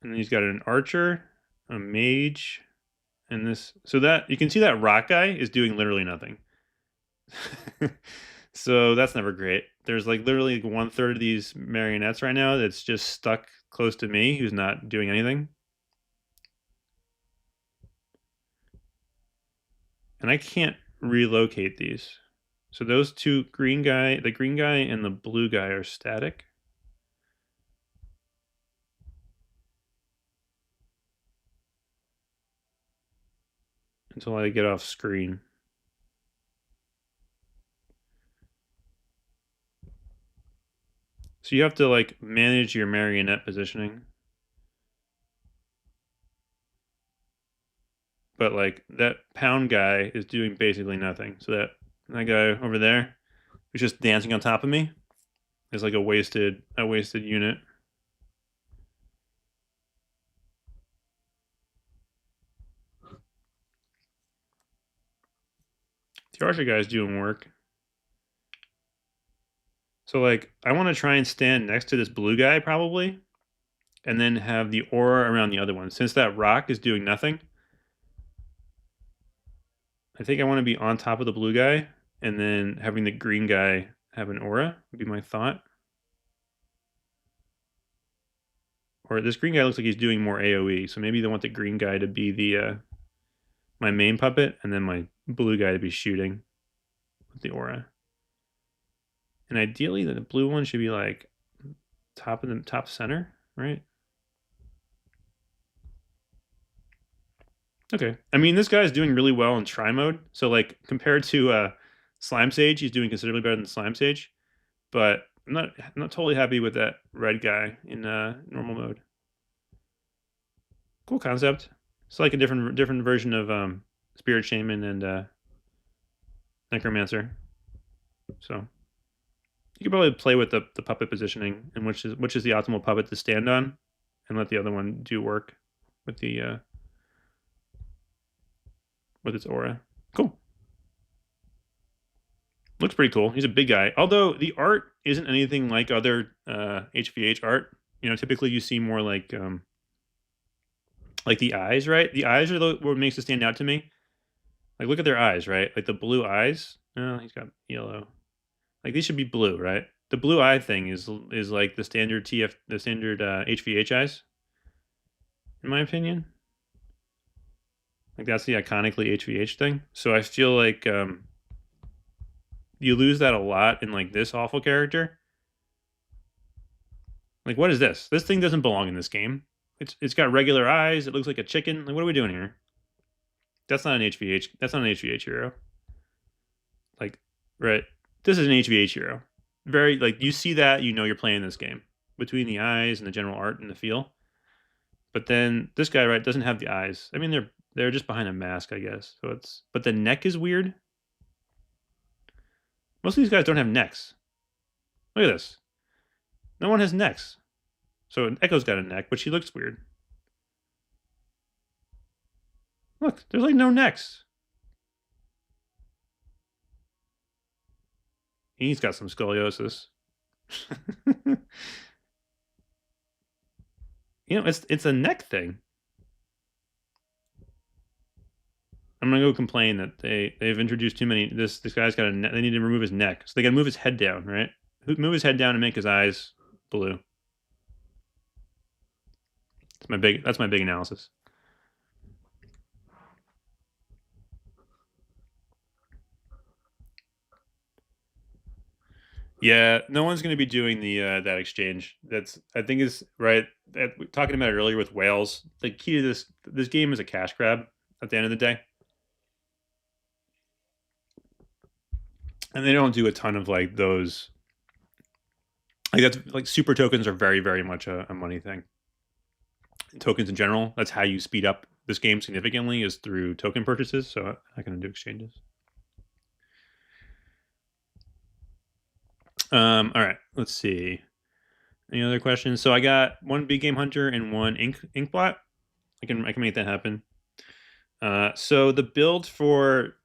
And then he's got an archer, a mage, and this. So that you can see that rock guy is doing literally nothing. So that's never great. There's like literally 1/3 of these marionettes right now that's just stuck close to me, who's not doing anything. And I can't relocate these. So those two the green guy and the blue guy are static. Until I get off screen. So you have to like manage your marionette positioning. But like that pound guy is doing basically nothing. So that guy over there who's just dancing on top of me is like a wasted unit. The archer guy is doing work. So like I want to try and stand next to this blue guy probably, and then have the aura around the other one. Since that rock is doing nothing, I think I want to be on top of the blue guy, and then having the green guy have an aura would be my thought. Or this green guy looks like he's doing more AoE, so maybe they want the green guy to be the my main puppet, and then my blue guy to be shooting with the aura. And ideally, the blue one should be like top center, right? Okay. I mean, this guy's doing really well in try mode. So like compared to Slime Sage, he's doing considerably better than Slime Sage. But I'm not totally happy with that red guy in normal mode. Cool concept. It's like a different version of Spirit Shaman and Necromancer. So you could probably play with the puppet positioning and which is the optimal puppet to stand on, and let the other one do work with the with its aura. Cool. Looks pretty cool. He's a big guy. Although the art isn't anything like other HVH art. You know, typically you see more like the eyes, right? The eyes are what makes it stand out to me. Like look at their eyes, right? Like the blue eyes. Oh, he's got yellow. Like these should be blue, right? The blue eye thing is like the standard HVH eyes, in my opinion. Like that's the iconically HVH thing. So I feel like you lose that a lot in like this awful character. Like what is this? This thing doesn't belong in this game. It's got regular eyes. It looks like a chicken. Like what are we doing here? That's not an HVH. That's not an HVH hero. Like right. This is an HVH hero. Very like you see that, you know you're playing this game between the eyes and the general art and the feel. But then this guy, right, doesn't have the eyes. I mean, they're just behind a mask, I guess. So but the neck is weird. Most of these guys don't have necks. Look at this. No one has necks. So Echo's got a neck, but she looks weird. Look, there's like no necks. He's got some scoliosis. It's a neck thing. I'm gonna go complain that they've introduced too many. This guy's got a. They need to remove his neck, so they gotta move his head down, right? Move his head down and make his eyes blue. That's my big analysis. Yeah, no one's going to be doing the that exchange. I think is right. Talking about it earlier with whales. The key to this game is a cash grab at the end of the day, and they don't do a ton of like those. Like that's like super tokens are very much a money thing. Tokens in general, that's how you speed up this game significantly is through token purchases. So I'm not going to do exchanges. All right, let's see. Any other questions? So I got one big game hunter and one inkblot. I can make that happen. So the build for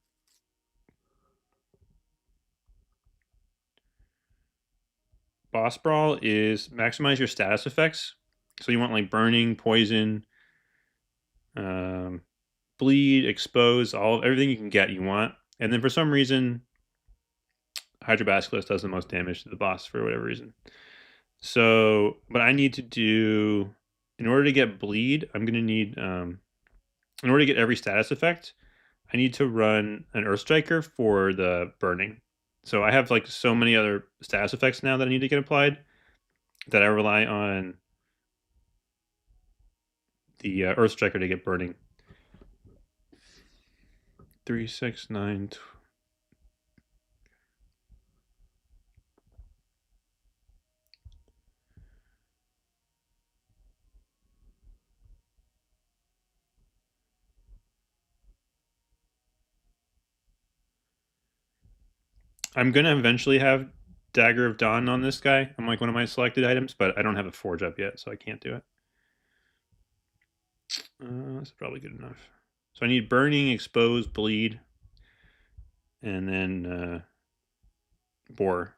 boss brawl is maximize your status effects. So you want like burning, poison, bleed, expose, everything you can get you want. And then for some reason, Hydrobasilisk does the most damage to the boss for whatever reason. So, but I need to do in order to get bleed, I'm gonna need in order to get every status effect, I need to run an Earth Striker for the burning. So I have like so many other status effects now that I need to get applied that I rely on the Earth Striker to get burning. 3, 6, 9. I'm gonna eventually have Dagger of Dawn on this guy. I'm like one of my selected items, but I don't have a forge up yet, so I can't do it. That's probably good enough. So I need burning, expose, bleed, and then bore.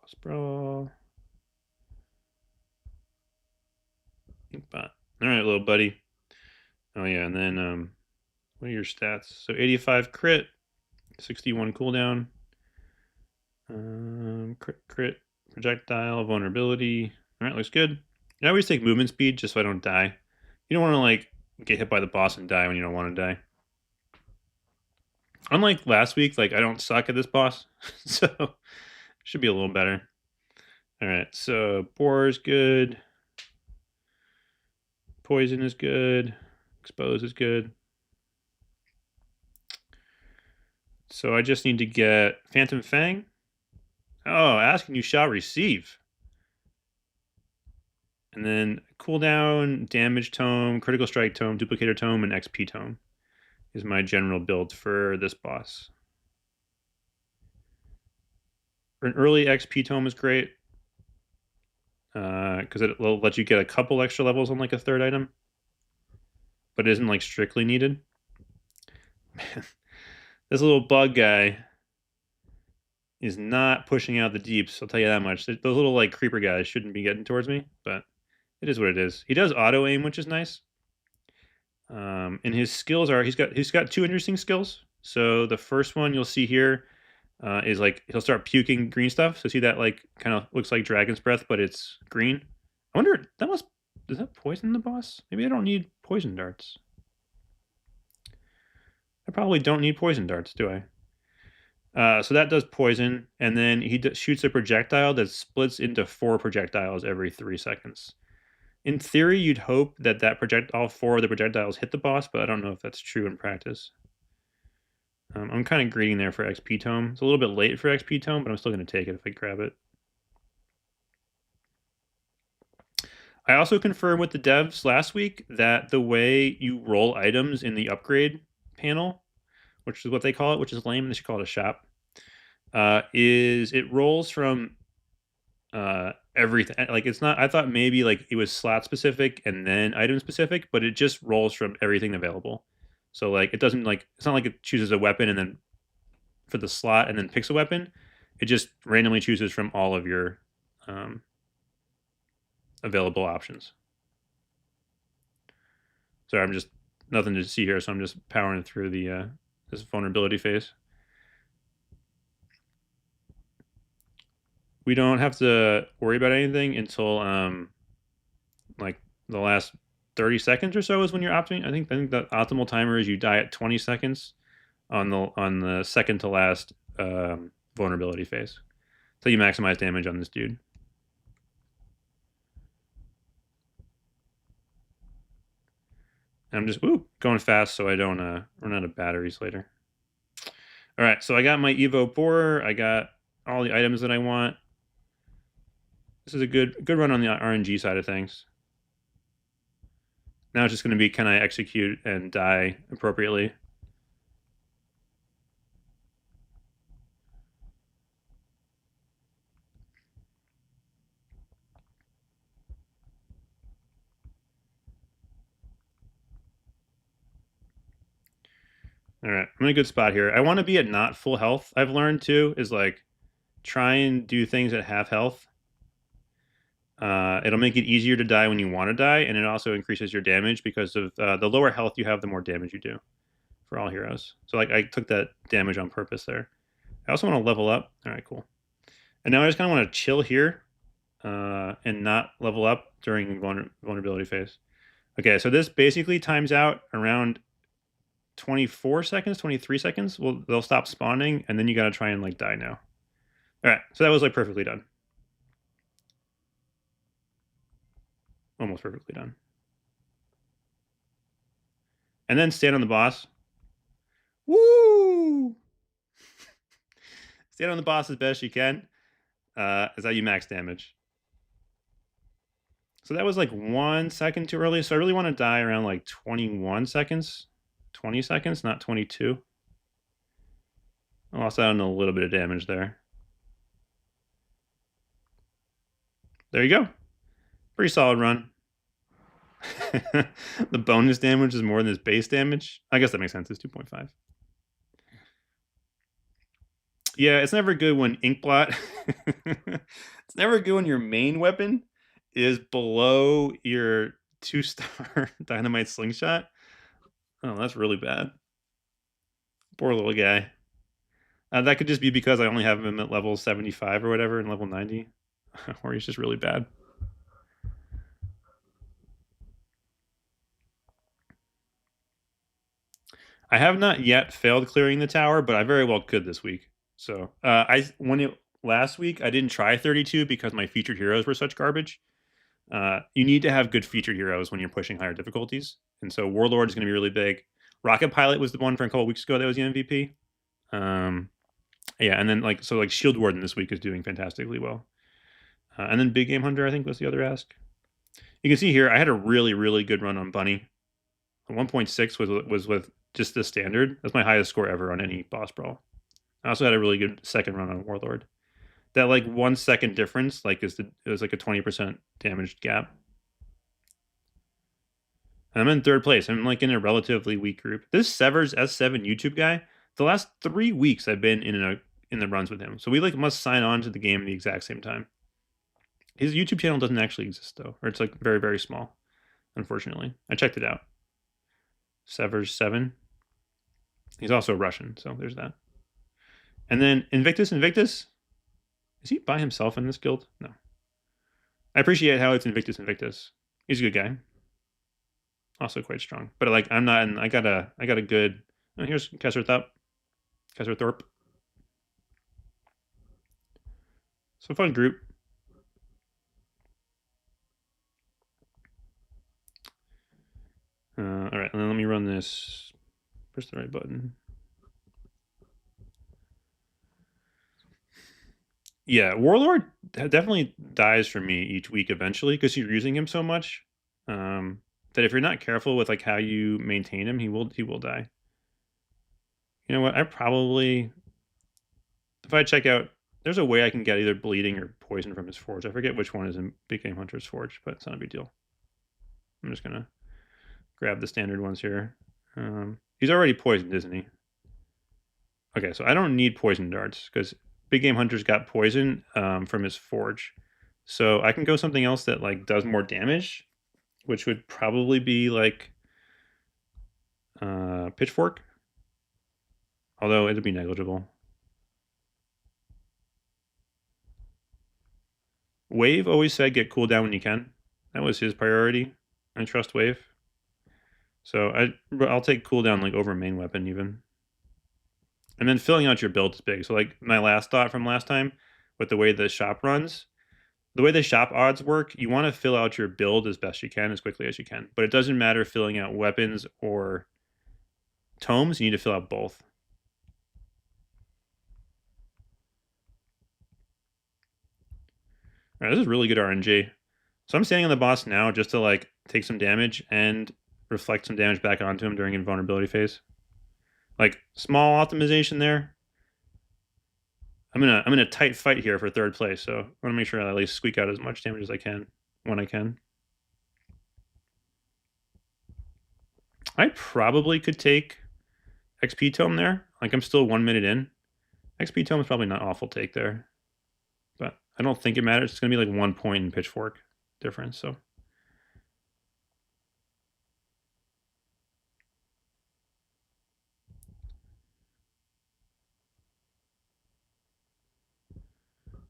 Boss brawl. Inkbot. All right, little buddy. Oh yeah, and then what are your stats? So 85 crit, 61 cooldown, crit, projectile, vulnerability. All right, looks good. I always take movement speed just so I don't die. You don't want to like get hit by the boss and die when you don't want to die. Unlike last week, like I don't suck at this boss, so should be a little better. All right, so bore is good. Poison is good. Expose is good. So I just need to get Phantom Fang. Oh, ask and you shall receive. And then cooldown, damage tome, critical strike tome, duplicator tome, and XP tome is my general build for this boss. An early XP tome is great because it will let you get a couple extra levels on like a third item, but it isn't like strictly needed. Man, this little bug guy is not pushing out the deeps. I'll tell you that much. Those little like creeper guys shouldn't be getting towards me, but it is what it is. He does auto aim, which is nice. And his skills are he's got two interesting skills. So the first one you'll see here is like he'll start puking green stuff. So see that like kind of looks like dragon's breath, but it's green. I wonder does that poison the boss? Maybe I don't need poison darts. I probably don't need poison darts, do I? So that does poison, and then he shoots a projectile that splits into 4 projectiles every 3 seconds. In theory, you'd hope that all 4 of the projectiles hit the boss, but I don't know if that's true in practice. I'm kind of greeting there for XP Tome. It's a little bit late for XP Tome, but I'm still going to take it if I grab it. I also confirmed with the devs last week that the way you roll items in the upgrade panel, which is what they call it, which is lame, they should call it a shop, is it rolls from everything. Like it's not. I thought maybe like it was slot specific and then item specific, but it just rolls from everything available. So like it doesn't like it's not like it chooses a weapon and then for the slot and then picks a weapon. It just randomly chooses from all of your um, available options. So I'm just nothing to see here, so I'm just powering through the this vulnerability phase. We don't have to worry about anything until like the last 30 seconds or so is when you're opting. I think the optimal timer is you die at 20 seconds on the second to last vulnerability phase. So you maximize damage on this dude. And I'm just going fast so I don't run out of batteries later. All right, so I got my Evo borer. I got all the items that I want. This is a good run on the RNG side of things. Now it's just going to be, can I execute and die appropriately? All right, I'm in a good spot here. I want to be at not full health. I've learned too is like try and do things at half health. It'll make it easier to die when you want to die, and it also increases your damage because of the lower health you have, the more damage you do for all heroes. So like I took that damage on purpose there. I also want to level up. All right, cool. And now I just kind of want to chill here and not level up during vulnerability phase. Okay, so this basically times out around 24 seconds, 23 seconds. Well, they'll stop spawning, and then you got to try and like die now. All right, so that was like perfectly done. Almost perfectly done. And then stand on the boss. Woo! Stand on the boss as best you can. Is how you max damage. So that was like 1 second too early. So I really want to die around like 21 seconds. 20 seconds, not 22. I lost out on a little bit of damage there. There you go. Pretty solid run. The bonus damage is more than his base damage. I guess that makes sense. It's 2.5. Yeah, it's never good when Inkblot. It's never good when your main weapon is below your 2-star dynamite slingshot. Oh, that's really bad. Poor little guy. That could just be because I only have him at level 75 or whatever and level 90. Or he's just really bad. I have not yet failed clearing the tower, but I very well could this week. So last week I didn't try 32 because my featured heroes were such garbage. You need to have good featured heroes when you're pushing higher difficulties, and so Warlord is going to be really big. Rocket Pilot was the one from a couple weeks ago that was the MVP. Yeah, and then like Shield Warden this week is doing fantastically well, and then Big Game Hunter I think was the other ask. You can see here I had a really good run on Bunny. 1.6 was with just the standard. That's my highest score ever on any boss brawl. I also had a really good second run on Warlord. That like 1 second difference like it was like a 20% damage gap. And I'm in third place. I'm like in a relatively weak group. This Severs S7 YouTube guy, the last 3 weeks I've been in the runs with him. So we like must sign on to the game at the exact same time. His YouTube channel doesn't actually exist though, or it's like very small. Unfortunately, I checked it out. Severs 7. He's also Russian, so there's that. And then Invictus. Is he by himself in this guild? No. I appreciate how it's Invictus. He's a good guy. Also quite strong. But like I'm not in, I got a good here's Kesserthorpe. So fun group. All right, and then let me run this. Press the right button. Yeah, Warlord definitely dies for me each week eventually because you're using him so much that if you're not careful with like how you maintain him, he will die. You know what? I probably, if I check out, there's a way I can get either bleeding or poison from his forge. I forget which one is in Big Game Hunter's forge, but it's not a big deal. I'm just gonna grab the standard ones here. He's already poisoned, isn't he? Okay, so I don't need poison darts because Big Game Hunter's got poison from his forge. So I can go something else that like does more damage, which would probably be like Pitchfork. Although it'd be negligible. Wave always said get cooldown when you can. That was his priority. I trust Wave. So I'll take cooldown like over main weapon even. And then filling out your build is big. So like my last thought from last time with the way the shop runs, the way the shop odds work, you want to fill out your build as best you can, as quickly as you can. But it doesn't matter filling out weapons or tomes, you need to fill out both. All right, this is really good RNG. So I'm standing on the boss now just to like take some damage and reflect some damage back onto him during invulnerability phase. Like small optimization there. I'm in a tight fight here for third place, so I want to make sure I at least squeak out as much damage as I can when I can. I probably could take XP Tome there. Like I'm still 1 minute in. XP Tome is probably not awful take there, but I don't think it matters. It's gonna be like 1 point in Pitchfork difference. So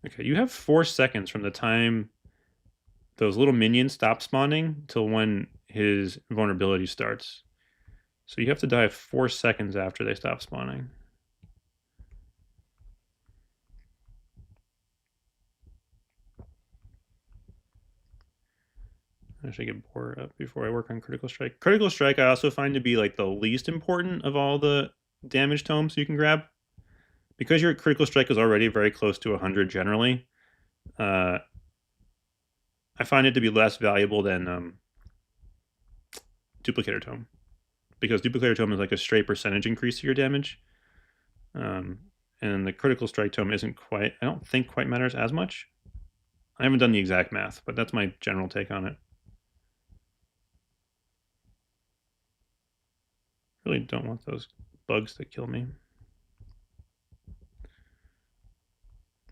okay, you have 4 seconds from the time those little minions stop spawning till when his vulnerability starts. So you have to die 4 seconds after they stop spawning. I should get Boar up before I work on Critical Strike. Critical Strike I also find to be like the least important of all the damage tomes you can grab. Because your Critical Strike is already very close to 100 generally, I find it to be less valuable than Duplicator Tome. Because Duplicator Tome is like a straight percentage increase to your damage. And the Critical Strike Tome isn't quite, I don't think quite matters as much. I haven't done the exact math, but that's my general take on it. Really don't want those bugs to kill me.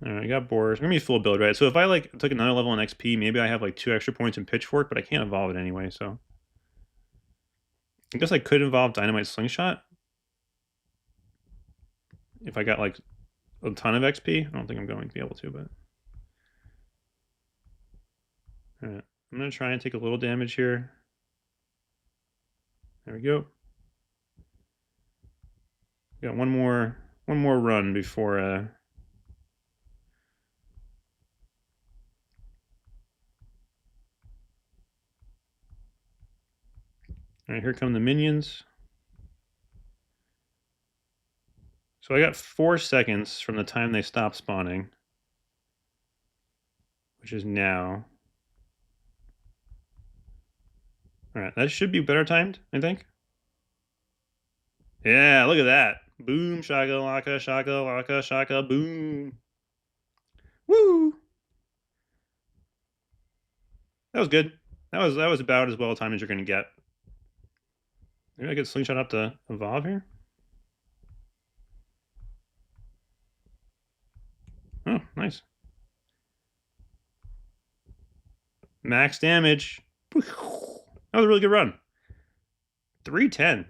All right, I got Boar. It's gonna be full build, right? So if I like took another level in XP, maybe I have like 2 extra points in Pitchfork, but I can't evolve it anyway, so I guess I could evolve Dynamite Slingshot if I got like a ton of XP. I don't think I'm going to be able to, but all right, I'm gonna try and take a little damage here. There we go. Got one more run before all right, here come the minions. So I got 4 seconds from the time they stop spawning, which is now. All right, that should be better timed, I think. Yeah, look at that. Boom, shaka, laka, shaka, laka, shaka, boom. Woo! That was good. That was about as well timed as you're gonna get. Maybe I could slingshot up to evolve here. Oh, nice. Max damage. That was a really good run. 310.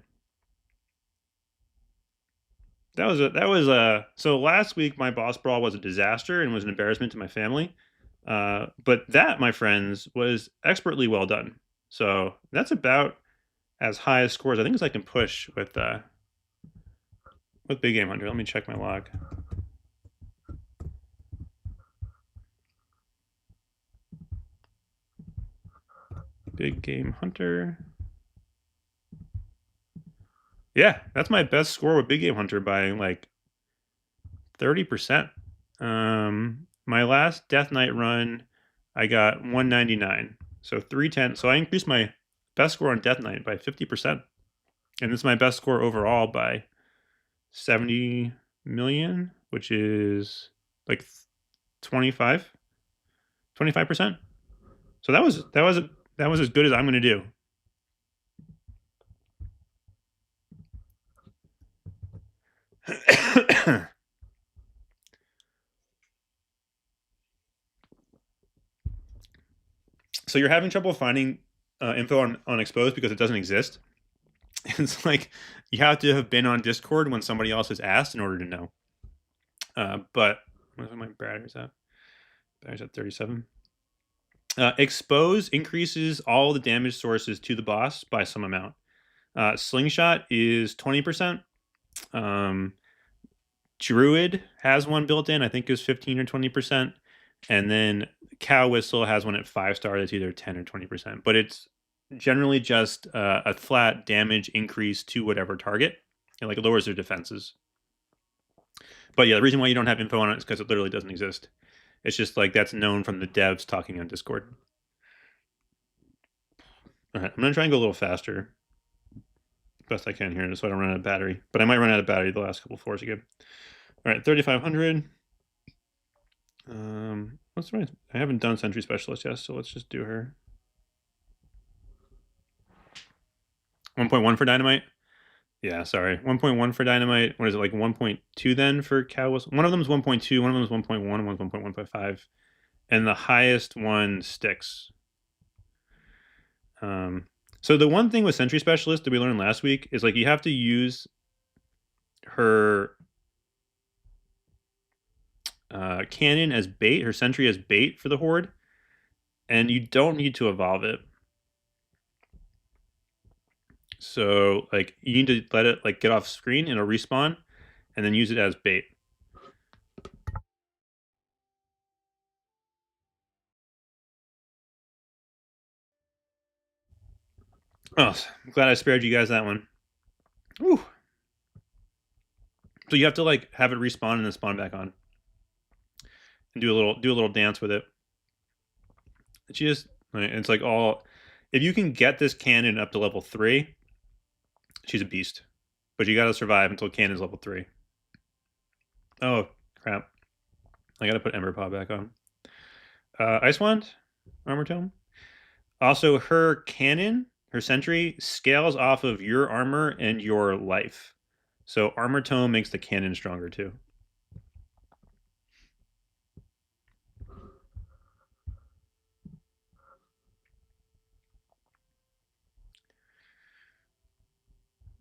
So last week my boss brawl was a disaster and was an embarrassment to my family. But that, my friends, was expertly well done. So that's about as high as scores I think as I can push with Big Game Hunter. Let me check my log. Big Game Hunter. Yeah, that's my best score with Big Game Hunter by like 30%. My last Death Knight run, I got 199. So 310. So I increased my best score on Death Knight by 50%. And this is my best score overall by 70 million, which is like 25. 25%. So that was as good as I'm going to do. So you're having trouble finding info on exposed because it doesn't exist. It's like you have to have been on Discord when somebody else has asked in order to know. But what's my batteries at? Batteries at 37. Expose increases all the damage sources to the boss by some amount. Slingshot is 20%. Druid has one built in, I think it was 15 or 20%. And then Cow Whistle has one at 5-star that's either 10 or 20%. But it's generally just a flat damage increase to whatever target. It like lowers their defenses. But yeah, the reason why you don't have info on it is because it literally doesn't exist. It's just like that's known from the devs talking on Discord. All right, I'm going to try and go a little faster. Best I can here, just so I don't run out of battery. But I might run out of battery the last couple floors again. All right, 3,500. What's right? I haven't done Sentry Specialist yet, so let's just do her. 1.1 for Dynamite. Yeah, sorry. 1.1 for Dynamite. What is it, like 1.2 then for Cow Whistle? One of them is 1.2, one of them is 1.1, and one's 1.1.5. And the highest one sticks. So the one thing with Sentry Specialist that we learned last week is like you have to use her cannon as bait, her sentry as bait for the horde, and you don't need to evolve it. So like you need to let it like get off screen and it'll respawn, and then use it as bait. Oh, I'm glad I spared you guys that one. Woo. So you have to like have it respawn and then spawn back on, and do a little dance with it. It's like all. If you can get this cannon up to level 3, she's a beast. But you got to survive until cannon's level 3. Oh crap! I got to put Ember Paw back on. Ice Wand, Armor Tome. Also, her cannon, her sentry, scales off of your armor and your life. So Armor Tome makes the cannon stronger too.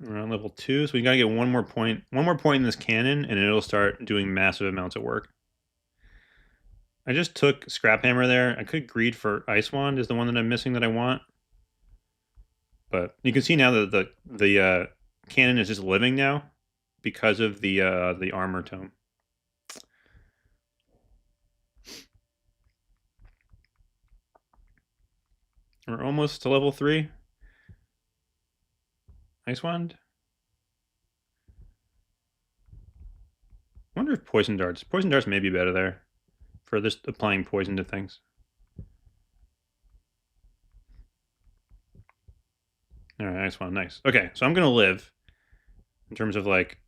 We're on level 2, so we gotta get one more point in this cannon, and it'll start doing massive amounts of work. I just took Scrap Hammer there. I could greed for Ice Wand is the one that I'm missing that I want. But you can see now that the cannon is just living now because of the armor tome. We're almost to level 3. Ice Wand. I wonder if Poison Darts may be better there for this applying poison to things. All right, Ice Wand, nice. Okay, so I'm gonna live in terms of like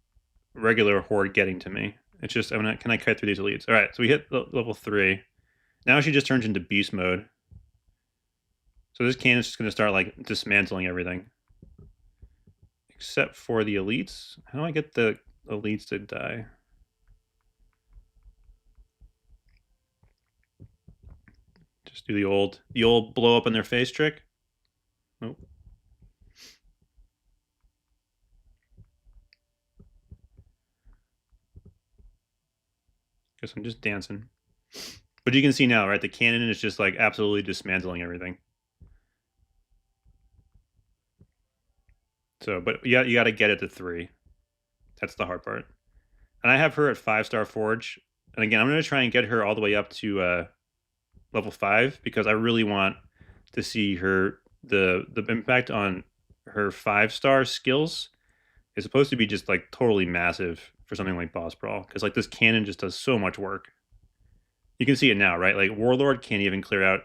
regular horde getting to me. It's just can I kite through these elites? All right, so we hit level 3. Now she just turns into beast mode. So this cannon's just gonna start like dismantling everything. Except for the elites. How do I get the elites to die? Just do the old blow up in their face trick. Nope. Guess I'm just dancing. But you can see now, right? The cannon is just like absolutely dismantling everything. So, but you got to get it to 3. That's the hard part. And I have her at 5-star Forge. And again, I'm going to try and get her all the way up to level 5 because I really want to see her the impact on her 5-star skills is supposed to be just like totally massive for something like Boss Brawl because like this cannon just does so much work. You can see it now, right? Like Warlord can't even clear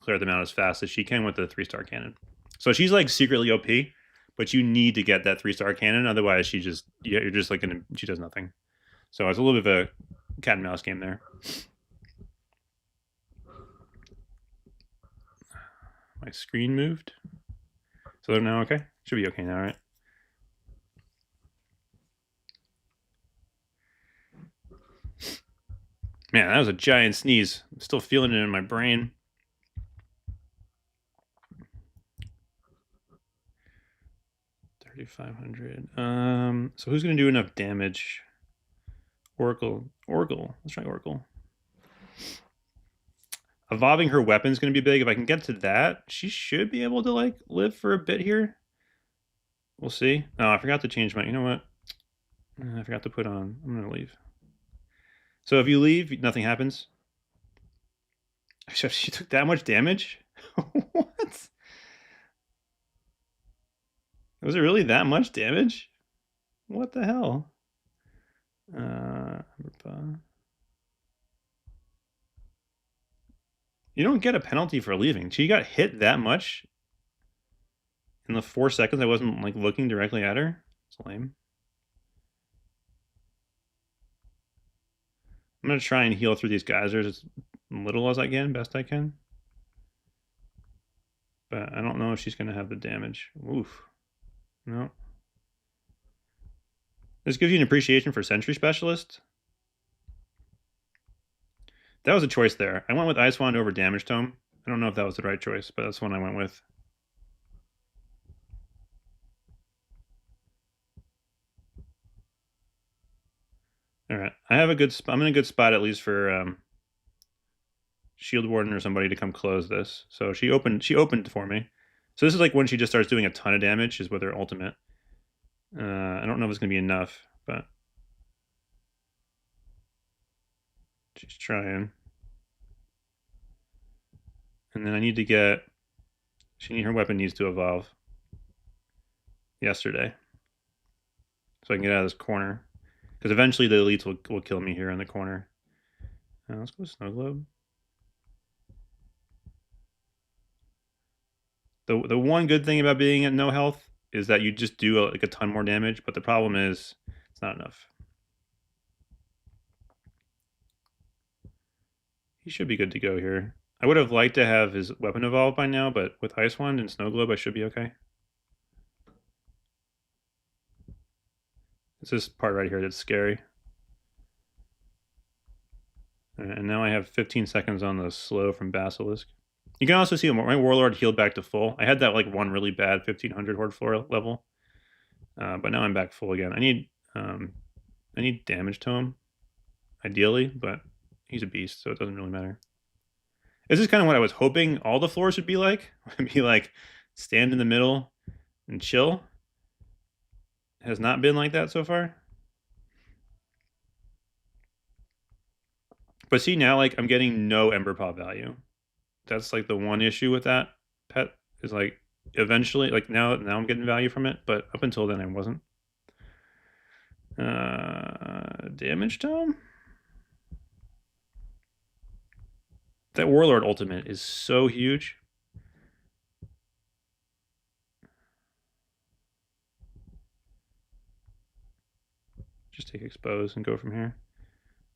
them out as fast as she can with the 3-star cannon. So she's like secretly OP, but you need to get that 3-star cannon, otherwise you're just like she does nothing. So it's a little bit of a cat and mouse game there. My screen moved. So they're now okay? Should be okay now, right? Man, that was a giant sneeze. I'm still feeling it in my brain. $3,500. So who's gonna do enough damage? Oracle. Let's try Oracle. Evolving her weapon is going to be big. If I can get to that, she should be able to like live for a bit here. We'll see. Oh, I forgot to change my. You know what? I forgot to put on. I'm gonna leave. So if you leave, nothing happens. She took that much damage. What? Was it really that much damage? What the hell? You don't get a penalty for leaving. She got hit that much in the 4 seconds I wasn't like looking directly at her. It's lame. I'm gonna try and heal through these geysers as little as I can, best I can. But I don't know if she's gonna have the damage. Oof. No. This gives you an appreciation for Sentry Specialist. That was a choice there. I went with Ice Wand over Damage Tome. I don't know if that was the right choice, but that's the one I went with. All right, I have a good. I'm in a good spot at least for Shield Warden or somebody to come close this. So she opened for me. So this is like when she just starts doing a ton of damage, is with her ultimate. I don't know if it's gonna be enough, but she's trying. And then I need to get. Her weapon needs to evolve. Yesterday, so I can get out of this corner. Because eventually the elites will kill me here in the corner. Let's go Snow Globe. The one good thing about being at no health is that you just do like a ton more damage, but the problem is it's not enough. He should be good to go here. I would have liked to have his weapon evolved by now, but with Ice Wand and Snow Globe, I should be okay. It's this part right here that's scary. And now I have 15 seconds on the slow from Basilisk. You can also see my Warlord healed back to full. I had that like one really bad 1500 Horde floor level, but now I'm back full again. I need damage to him, ideally, but he's a beast, so it doesn't really matter. This is kind of what I was hoping all the floors would be like. Be like, stand in the middle and chill. It has not been like that so far. But see now, like I'm getting no Ember Paw value. That's like the one issue with that pet is like eventually, like now I'm getting value from it, but up until then I wasn't. Damage tome. That Warlord ultimate is so huge. Just take expose and go from here.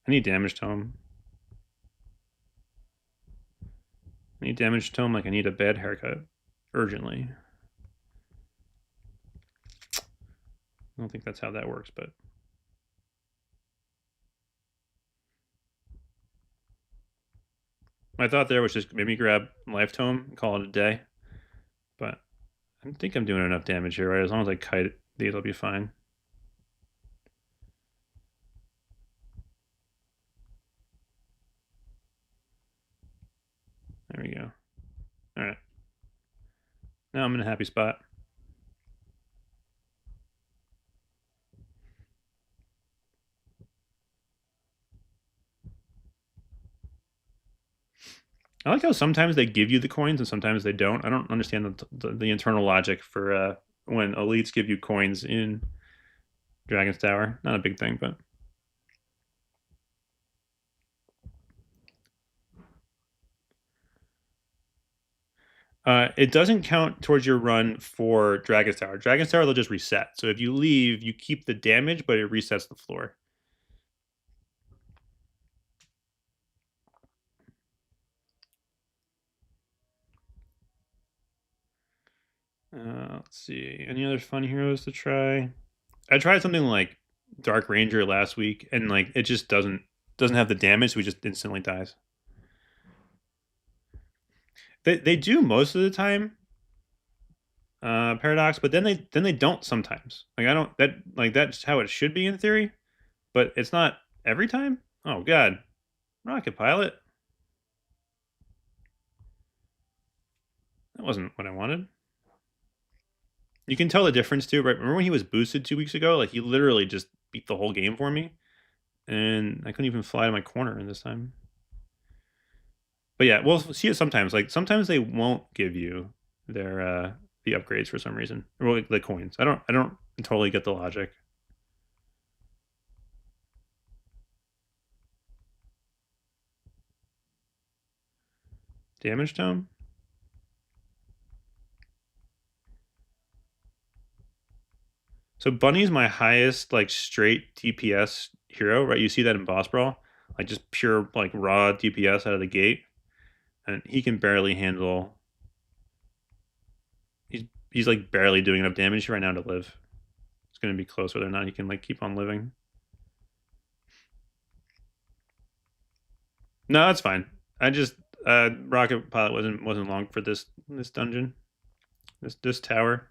I need damage tome. I need damage tome like I need a bad haircut. Urgently. I don't think that's how that works, but... My thought there was just maybe grab Life Tome and call it a day. But I think I'm doing enough damage here, right? As long as I kite these, I'll be fine. There we go. All right. Now I'm in a happy spot. I like how sometimes they give you the coins and sometimes they don't. I don't understand the internal logic for when elites give you coins in Dragon's Tower. Not a big thing, but... it doesn't count towards your run for Dragon's Tower. Dragon's Tower, they'll just reset. So if you leave, you keep the damage, but it resets the floor. Let's see. Any other fun heroes to try? I tried something like Dark Ranger last week, and like it just doesn't have the damage, so he just instantly dies. They do most of the time, Paradox, but then they don't sometimes. Like I don't that like that's how it should be in theory, but it's not every time. Oh God, Rocket Pilot. That wasn't what I wanted. You can tell the difference too, right? Remember when he was boosted 2 weeks ago? Like he literally just beat the whole game for me, and I couldn't even fly to my corner in this time. But yeah, we'll see it sometimes. Like sometimes they won't give you their the upgrades for some reason, or like the coins. I don't totally get the logic. Damage tome. So Bunny's my highest like straight DPS hero, right? You see that in Boss Brawl, like just pure like raw DPS out of the gate, and he can barely handle. He's like barely doing enough damage right now to live. It's going to be close whether or not he can like keep on living. No, that's fine. I just Rocket Pilot wasn't long for this dungeon, this tower.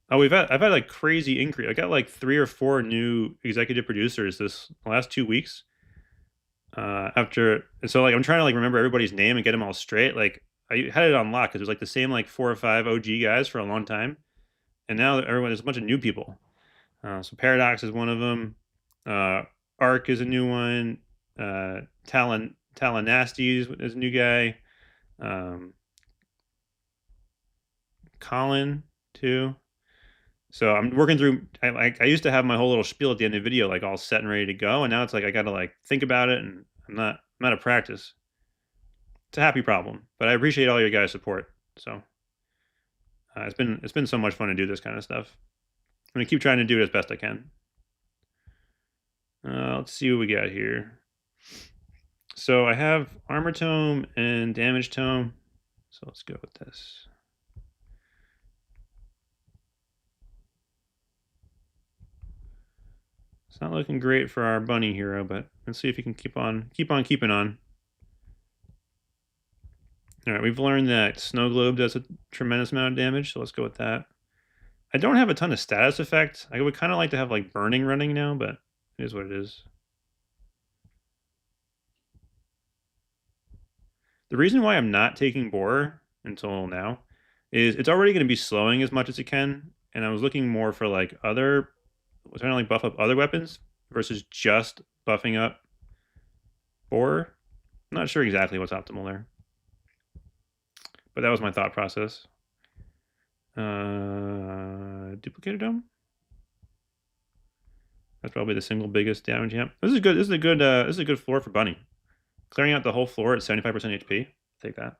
Oh, I've had like crazy increase. I got like 3 or 4 new executive producers this last 2 weeks. After and so like I'm trying to like remember everybody's name and get them all straight. Like I had it on lock because it was like the same like 4 or 5 OG guys for a long time, and now everyone there's a bunch of new people. So Paradox is one of them. Arc is a new one. Talon Nasty is a new guy. Um, Colin too. So I'm working through. I used to have my whole little spiel at the end of the video like all set and ready to go, and now it's like I got to like think about it, and I'm not at practice. It's a happy problem, but I appreciate all your guys' support. So it's been so much fun to do this kind of stuff. I'm gonna keep trying to do it as best I can. Let's see what we got here. So I have Armor Tome and Damage Tome. So let's go with this. It's not looking great for our bunny hero, but let's see if he can keep on keeping on. All right, we've learned that Snow Globe does a tremendous amount of damage, so let's go with that. I don't have a ton of status effects. I would kind of like to have like Burning running now, but it is what it is. The reason why I'm not taking Boar until now is it's already going to be slowing as much as it can, and I was looking more for like was trying to like buff up other weapons versus just buffing up Boar. I'm not sure exactly what's optimal there, but that was my thought process. Duplicated Dome. That's probably the single biggest damage. Yeah, this is good. This is a good. This is a good floor for Bunny. Clearing out the whole floor at 75% HP. Take that.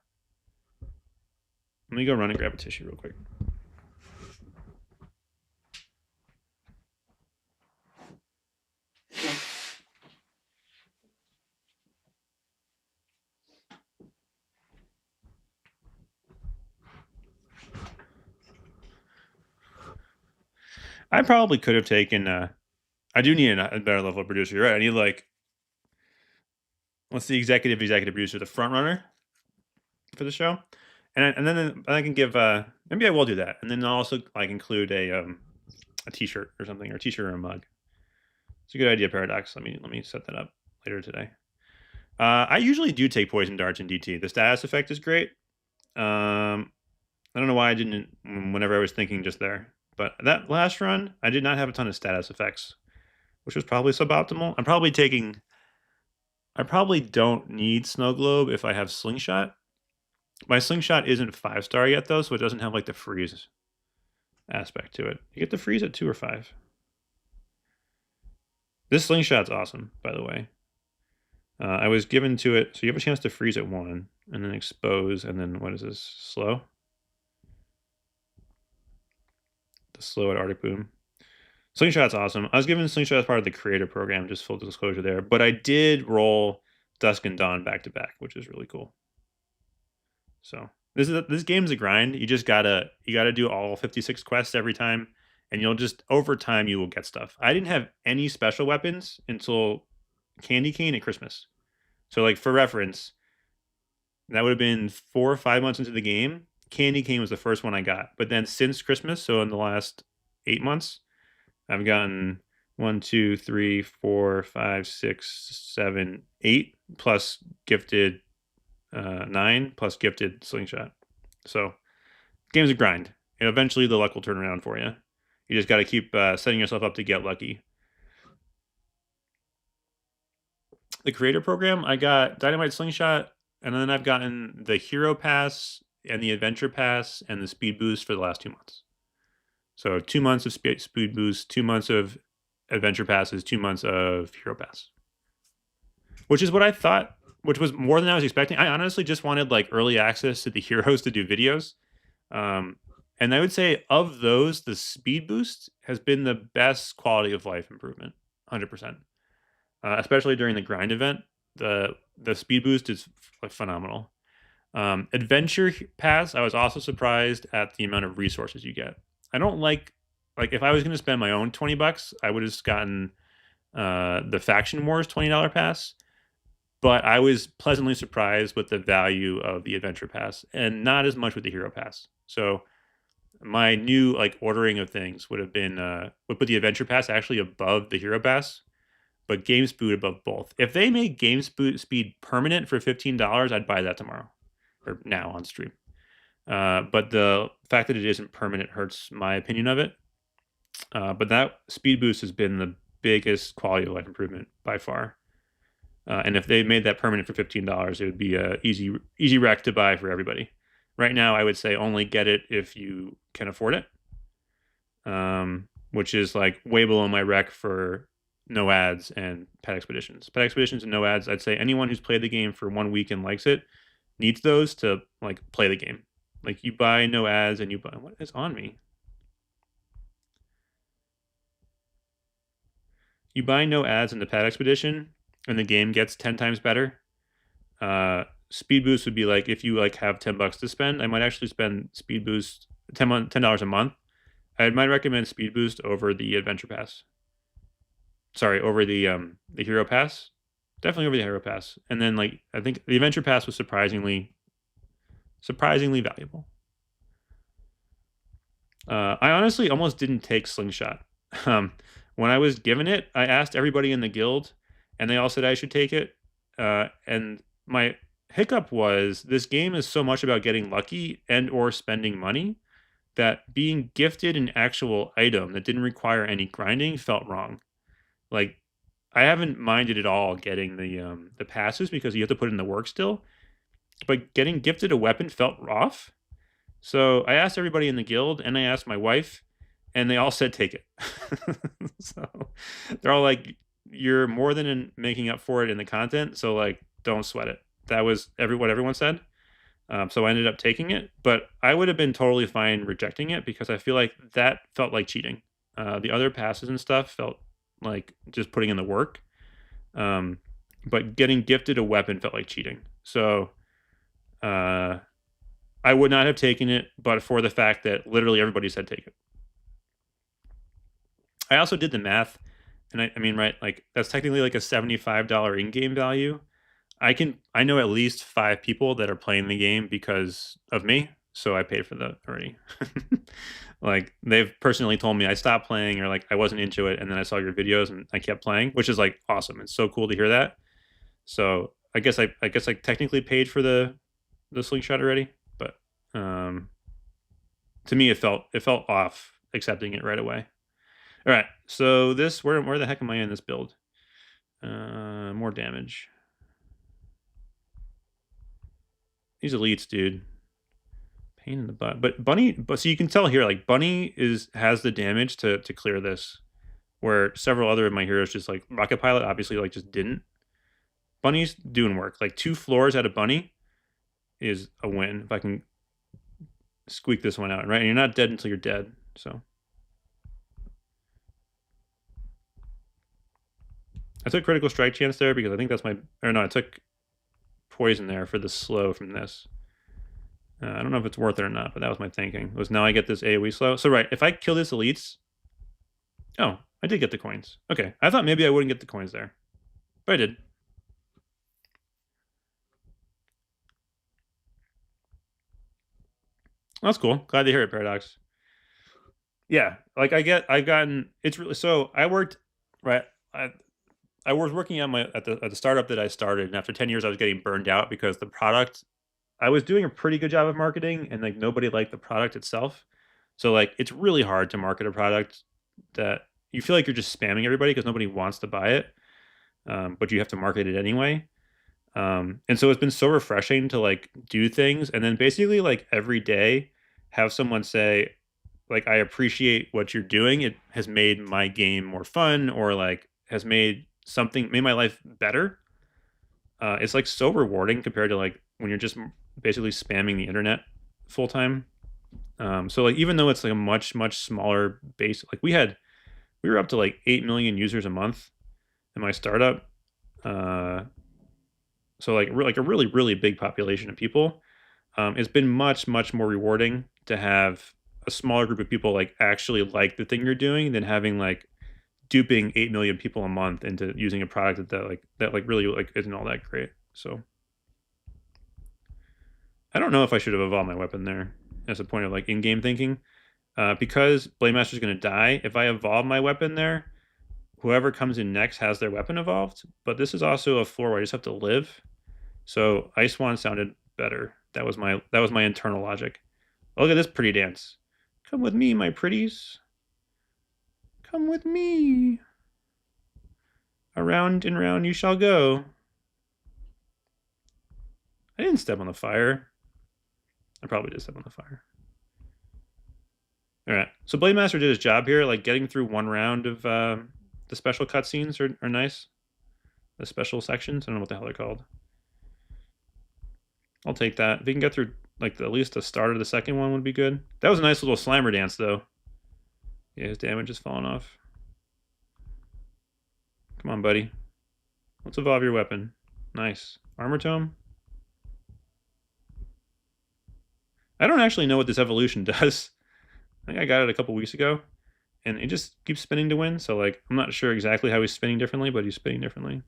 Let me go run and grab a tissue real quick. I probably could have taken. I do need a better level of producer. You're right. I need like, what's the executive producer, the front runner for the show, and then I can give. Maybe I will do that, and then I'll also like include a T-shirt or something, or a T-shirt or a mug. It's a good idea, Paradox. Let me set that up later today. I usually do take poison darts in DT. The status effect is great. I don't know why I didn't whenever I was thinking just there. But that last run, I did not have a ton of status effects, which was probably suboptimal. I probably don't need Snow Globe if I have Slingshot. My Slingshot isn't 5-star yet, though, so it doesn't have, like, the freeze aspect to it. You get the freeze at 2 or 5. This Slingshot's awesome, by the way. I was given to it, so you have a chance to freeze at 1, and then expose, and then what is this? Slow? The slow at Arctic Boom. Slingshot's awesome. I was given Slingshot as part of the creator program, just full disclosure there. But I did roll Dusk and Dawn back to back, which is really cool. So this game's a grind. You gotta do all 56 quests every time, and you'll just over time you will get stuff. I didn't have any special weapons until Candy Cane at Christmas. So like for reference, that would have been 4 or 5 months into the game. Candy Cane was the first one I got. But then since Christmas, so in the last 8 months, I've gotten 1, 2, 3, 4, 5, 6, 7, 8 plus gifted 9 plus gifted Slingshot. So game's a grind. And eventually the luck will turn around for you. You just got to keep setting yourself up to get lucky. The creator program, I got Dynamite Slingshot, and then I've gotten the Hero Pass and the Adventure Pass and the Speed Boost for the last 2 months. So 2 months of Speed Boost, 2 months of Adventure Passes, 2 months of Hero Pass. Which is what I thought, which was more than I was expecting. I honestly just wanted like early access to the heroes to do videos. And I would say of those, the Speed Boost has been the best quality of life improvement, 100%. Especially during the grind event, the Speed Boost is phenomenal. Adventure Pass, I was also surprised at the amount of resources you get. I don't like if I was going to spend my own $20, I would have just gotten the Faction Wars $20 pass. But I was pleasantly surprised with the value of the Adventure Pass, and not as much with the Hero Pass. So my new like ordering of things would have been would put the Adventure Pass actually above the Hero Pass, but Game Speed above both. If they make Game Speed permanent for $15, I'd buy that tomorrow or now on stream. But the fact that it isn't permanent hurts my opinion of it. But that Speed Boost has been the biggest quality of life improvement by far. And if they made that permanent for $15, it would be a easy wreck to buy for everybody. Right now, I would say only get it if you can afford it, which is like way below my rec for no ads and Pet Expeditions. Pet Expeditions and no ads, I'd say anyone who's played the game for 1 week and likes it needs those to like play the game. Like you buy no ads and you buy, what is on me? You buy no ads in the Pet Expedition and the game gets 10 times better. Speed Boost would be like if you like have $10 to spend, I might actually spend Speed Boost $10 a month. I might recommend Speed Boost over the Adventure Pass. Sorry, over the Hero Pass. Definitely over the Hero Pass. And then like I think the Adventure Pass was surprisingly valuable. I honestly almost didn't take Slingshot. When I was given it, I asked everybody in the guild, and they all said I should take it. And my hiccup was this game is so much about getting lucky and or spending money that being gifted an actual item that didn't require any grinding felt wrong. Like I haven't minded at all getting the passes because you have to put in the work still, but getting gifted a weapon felt off. So I asked everybody in the guild, and I asked my wife, and they all said take it. So they're all like, "You're more than making up for it in the content, so like, don't sweat it." That was what everyone said. So I ended up taking it, but I would have been totally fine rejecting it because I feel like that felt like cheating. The other passes and stuff felt like just putting in the work. But getting gifted a weapon felt like cheating. So I would not have taken it, but for the fact that literally everybody said take it. I also did the math, and I mean, right, like that's technically like a $75 in-game value. I know at least 5 people that are playing the game because of me, so I paid for that already. Like they've personally told me I stopped playing or like I wasn't into it, and then I saw your videos and I kept playing, which is like awesome. It's so cool to hear that. So I guess I technically paid for the slingshot already, but to me it felt off accepting it right away. All right, so this where the heck am I in this build? More damage. These elites, dude. Pain in the butt. But so you can tell here, like Bunny has the damage to clear this, where several other of my heroes just like Rocket Pilot obviously like just didn't. Bunny's doing work. Like 2 floors out of Bunny is a win if I can squeak this one out, right? And you're not dead until you're dead, so. I took critical strike chance there because I think that's my, or no, I took poison there for the slow from this. I don't know if it's worth it or not, but that was my thinking. Was now I get this AoE slow. So right, if I kill this elites, oh, I did get the coins. Okay, I thought maybe I wouldn't get the coins there, but I did. That's cool. Glad to hear it, Paradox. Yeah, like I've gotten. It's really so. I worked right. I was working at the startup that I started, and after 10 years, I was getting burned out because the product. I was doing a pretty good job of marketing, and like nobody liked the product itself. So like it's really hard to market a product that you feel like you're just spamming everybody because nobody wants to buy it, but you have to market it anyway. And so it's been so refreshing to like do things and then basically like every day have someone say, like, I appreciate what you're doing. It has made my game more fun or like has made my life better. It's like so rewarding compared to like when you're just basically spamming the internet full time. So like even though it's like a much smaller base, like we were up to like 8 million users a month in my startup. Uh, so like a really big population of people. It's been much more rewarding to have a smaller group of people like actually like the thing you're doing than having like duping 8 million people a month into using a product that really like isn't all that great. So I don't know if I should have evolved my weapon there as a point of like in-game thinking. Because Blade Master's going to die, if I evolve my weapon there, whoever comes in next has their weapon evolved. But this is also a floor where I just have to live. So Ice Wand sounded better. That was my internal logic. Oh, look at this pretty dance. Come with me, my pretties. Come with me. Around and round you shall go. I didn't step on the fire. I probably did step on the fire. All right. So Blade Master did his job here. Like getting through one round of the special cutscenes are nice. The special sections. I don't know what the hell they're called. I'll take that. If you can get through like at least the start of the second one would be good. That was a nice little Slimer dance though. Yeah, his damage is falling off. Come on, buddy. Let's evolve your weapon. Nice. Armor Tome. I don't actually know what this evolution does. I think I got it a couple weeks ago, and it just keeps spinning to win. So like, I'm not sure exactly how he's spinning differently, but he's spinning differently.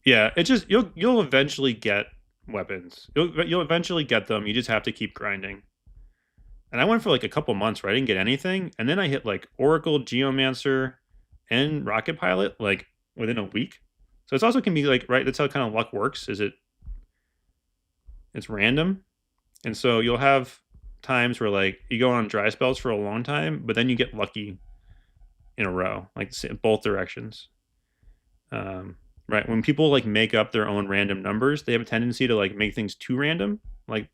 Yeah, it just you'll eventually get weapons. You'll eventually get them. You just have to keep grinding. And I went for like a couple months where I didn't get anything, and then I hit like Oracle, Geomancer, and Rocket Pilot like within a week. So it's also can be like right. That's how kind of luck works. It's random, and so you'll have times where like you go on dry spells for a long time, but then you get lucky in a row, like both directions. Right when people like make up their own random numbers, they have a tendency to like make things too random. Like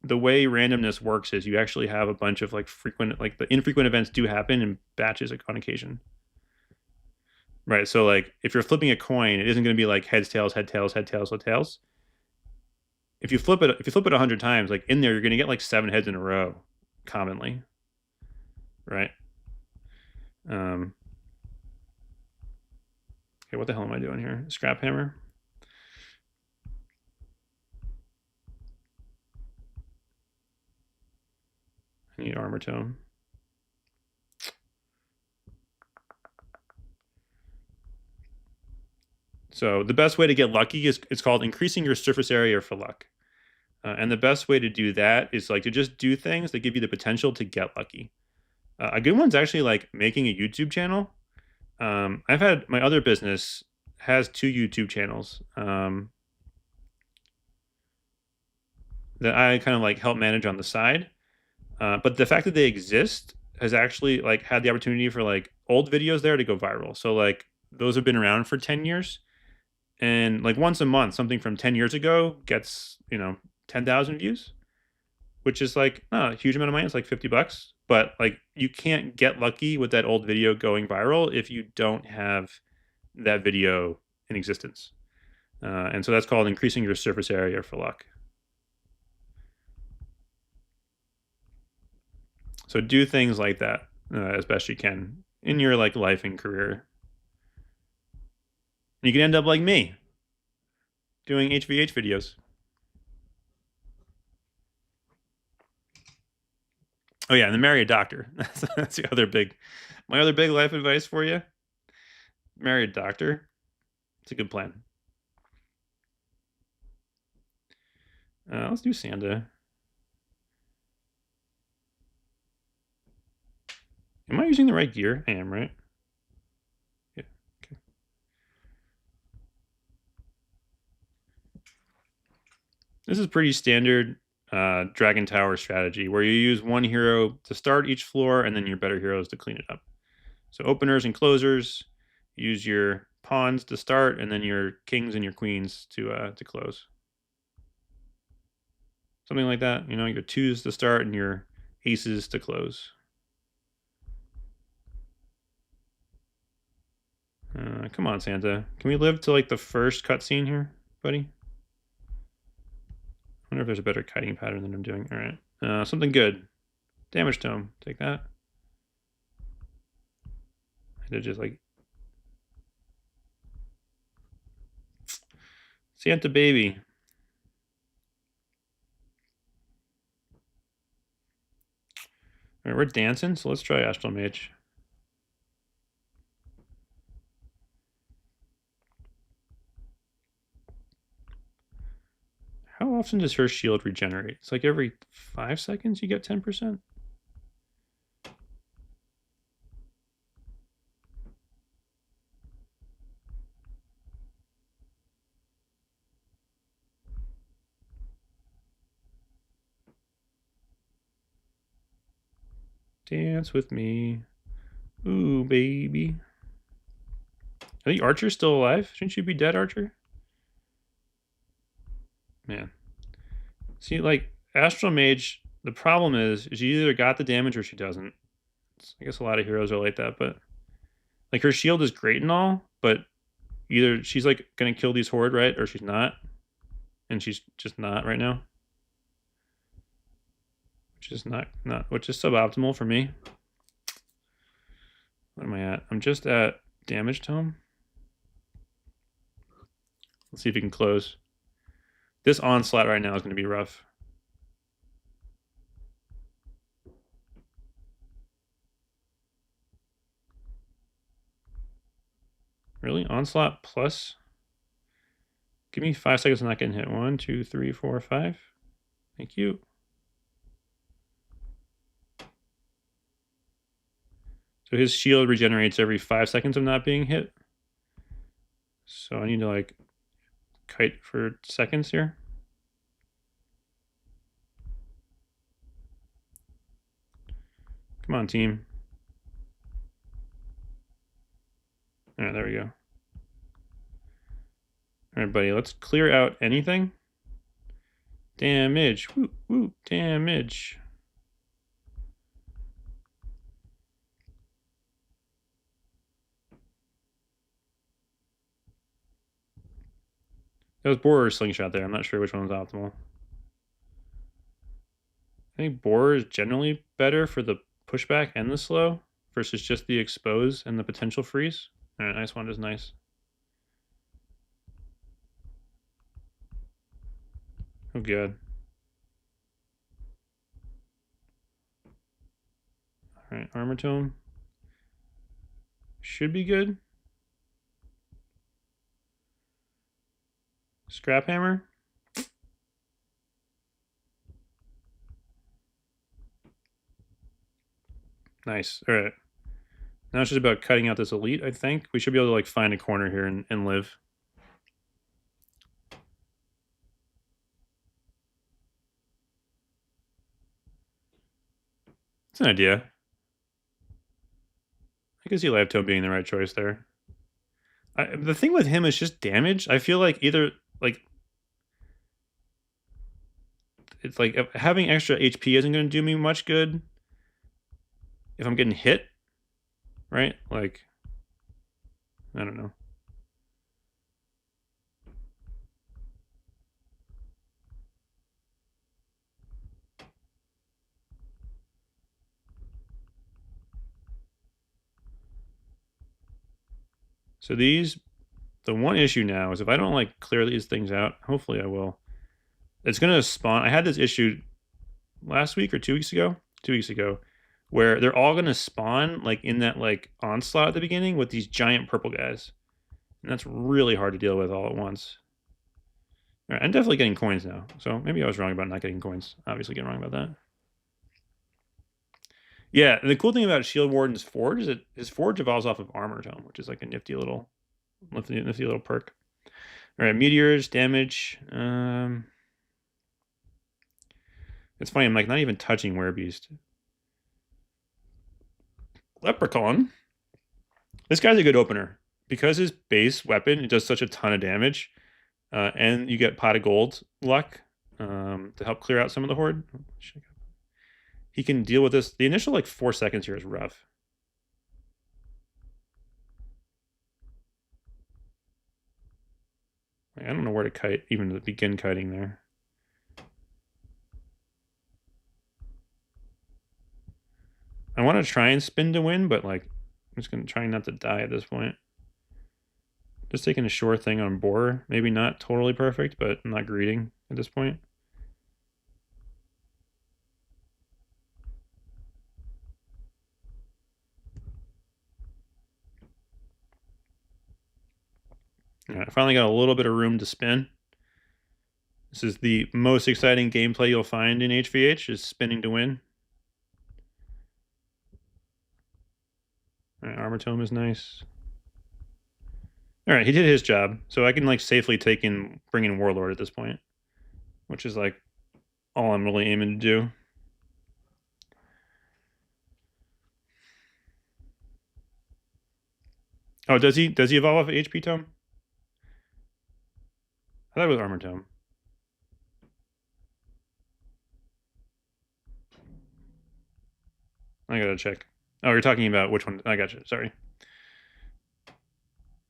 the way randomness works is you actually have a bunch of like frequent, like the infrequent events do happen in batches on occasion. Right. So like if you're flipping a coin, it isn't going to be like heads, tails, head, tails, head, tails, head, tails. If you flip it 100 times, like in there, you're going to get like 7 heads in a row commonly. Right. Okay. What the hell am I doing here? Scrap hammer. I need armor tome. So the best way to get lucky is it's called increasing your surface area for luck. And the best way to do that is like to just do things that give you the potential to get lucky. A good one's actually like making a YouTube channel. I've had my other business has 2 YouTube channels that I kind of like help manage on the side. But the fact that they exist has actually like had the opportunity for like old videos there to go viral. So like those have been around for 10 years. And like once a month, something from 10 years ago gets, 10,000 views, which is like not a huge amount of money. It's like $50, but like you can't get lucky with that old video going viral if you don't have that video in existence. And so that's called increasing your surface area for luck. So do things like that as best you can in your like life and career. You can end up like me, doing HVH videos. Oh yeah, and then marry a doctor. That's the other big, my other big life advice for you. Marry a doctor. It's a good plan. Let's do Sanda. Am I using the right gear? I am, right? Yeah. Okay. This is pretty standard Dragon Tower strategy where you use one hero to start each floor and then your better heroes to clean it up. So openers and closers, use your pawns to start and then your kings and your queens to close. Something like that, you know, your twos to start and your aces to close. Come on, Santa. Can we live to like the first cutscene here, buddy? I wonder if there's a better kiting pattern than I'm doing. All right. Something good. Damage tome. Take that. I did just like Santa baby. All right, we're dancing, so let's try Astral Mage. How often does her shield regenerate? It's like every 5 seconds you get 10%? Dance with me. Ooh, baby. Are the Archer's still alive? Shouldn't you be dead, Archer? Man. See, like, Astral Mage, the problem is she either got the damage or she doesn't. I guess a lot of heroes are like that, but like her shield is great and all, but either she's like gonna kill these horde, right? Or she's not. And she's just not right now. Which is not which is suboptimal for me. What am I at? I'm just at damage tome. Let's see if we can close. This onslaught right now is going to be rough. Really? Onslaught plus? Give me 5 seconds of not getting hit. 1, 2, 3, 4, 5. Thank you. So his shield regenerates every 5 seconds of not being hit. So I need to like kite for seconds here. Come on, team. All right, there we go. All right, buddy, let's clear out anything. Damage. Woo, woo, damage. That was Borer or Slingshot there. I'm not sure which one was optimal. I think Borer is generally better for the pushback and the slow versus just the expose and the potential freeze. All right, nice one is nice. Oh, good. All right, Armor Tome. Should be good. Scrap Hammer. Nice. All right. Now it's just about cutting out this elite, I think. We should be able to like find a corner here and live. It's an idea. I can see Live Tome being the right choice there. The thing with him is just damage. I feel like either like it's like having extra HP isn't going to do me much good if I'm getting hit, right? Like, I don't know. So the one issue now is if I don't like clear these things out, hopefully I will. It's gonna spawn. I had this issue last week or 2 weeks ago. 2 weeks ago, where they're all gonna spawn like in that like onslaught at the beginning with these giant purple guys, and that's really hard to deal with all at once. All right, I'm definitely getting coins now, so maybe I was wrong about not getting coins. Obviously, getting wrong about that. Yeah, and the cool thing about Shield Warden's Forge is that his Forge evolves off of Armor Tome, which is like a nifty little perk. All right, meteors, damage. It's funny, I'm like not even touching Werebeast. Leprechaun. This guy's a good opener because his base weapon, it does such a ton of damage, and you get pot of gold luck to help clear out some of the horde. He can deal with this. The initial like 4 seconds here is rough. I don't know where to kite, even to begin kiting there. I want to try and spin to win, but like I'm just gonna try not to die at this point. Just taking a sure thing on boar. Maybe not totally perfect, but I'm not greeting at this point. All right, I finally got a little bit of room to spin. This is the most exciting gameplay you'll find in HVH, is spinning to win. All right, Armor Tome is nice. All right, he did his job, so I can like safely bring in Warlord at this point, which is like all I'm really aiming to do. Oh, does he evolve off of HP Tome? I thought it was Armor Tome. I gotta check. Oh, you're talking about which one? I gotcha. Sorry.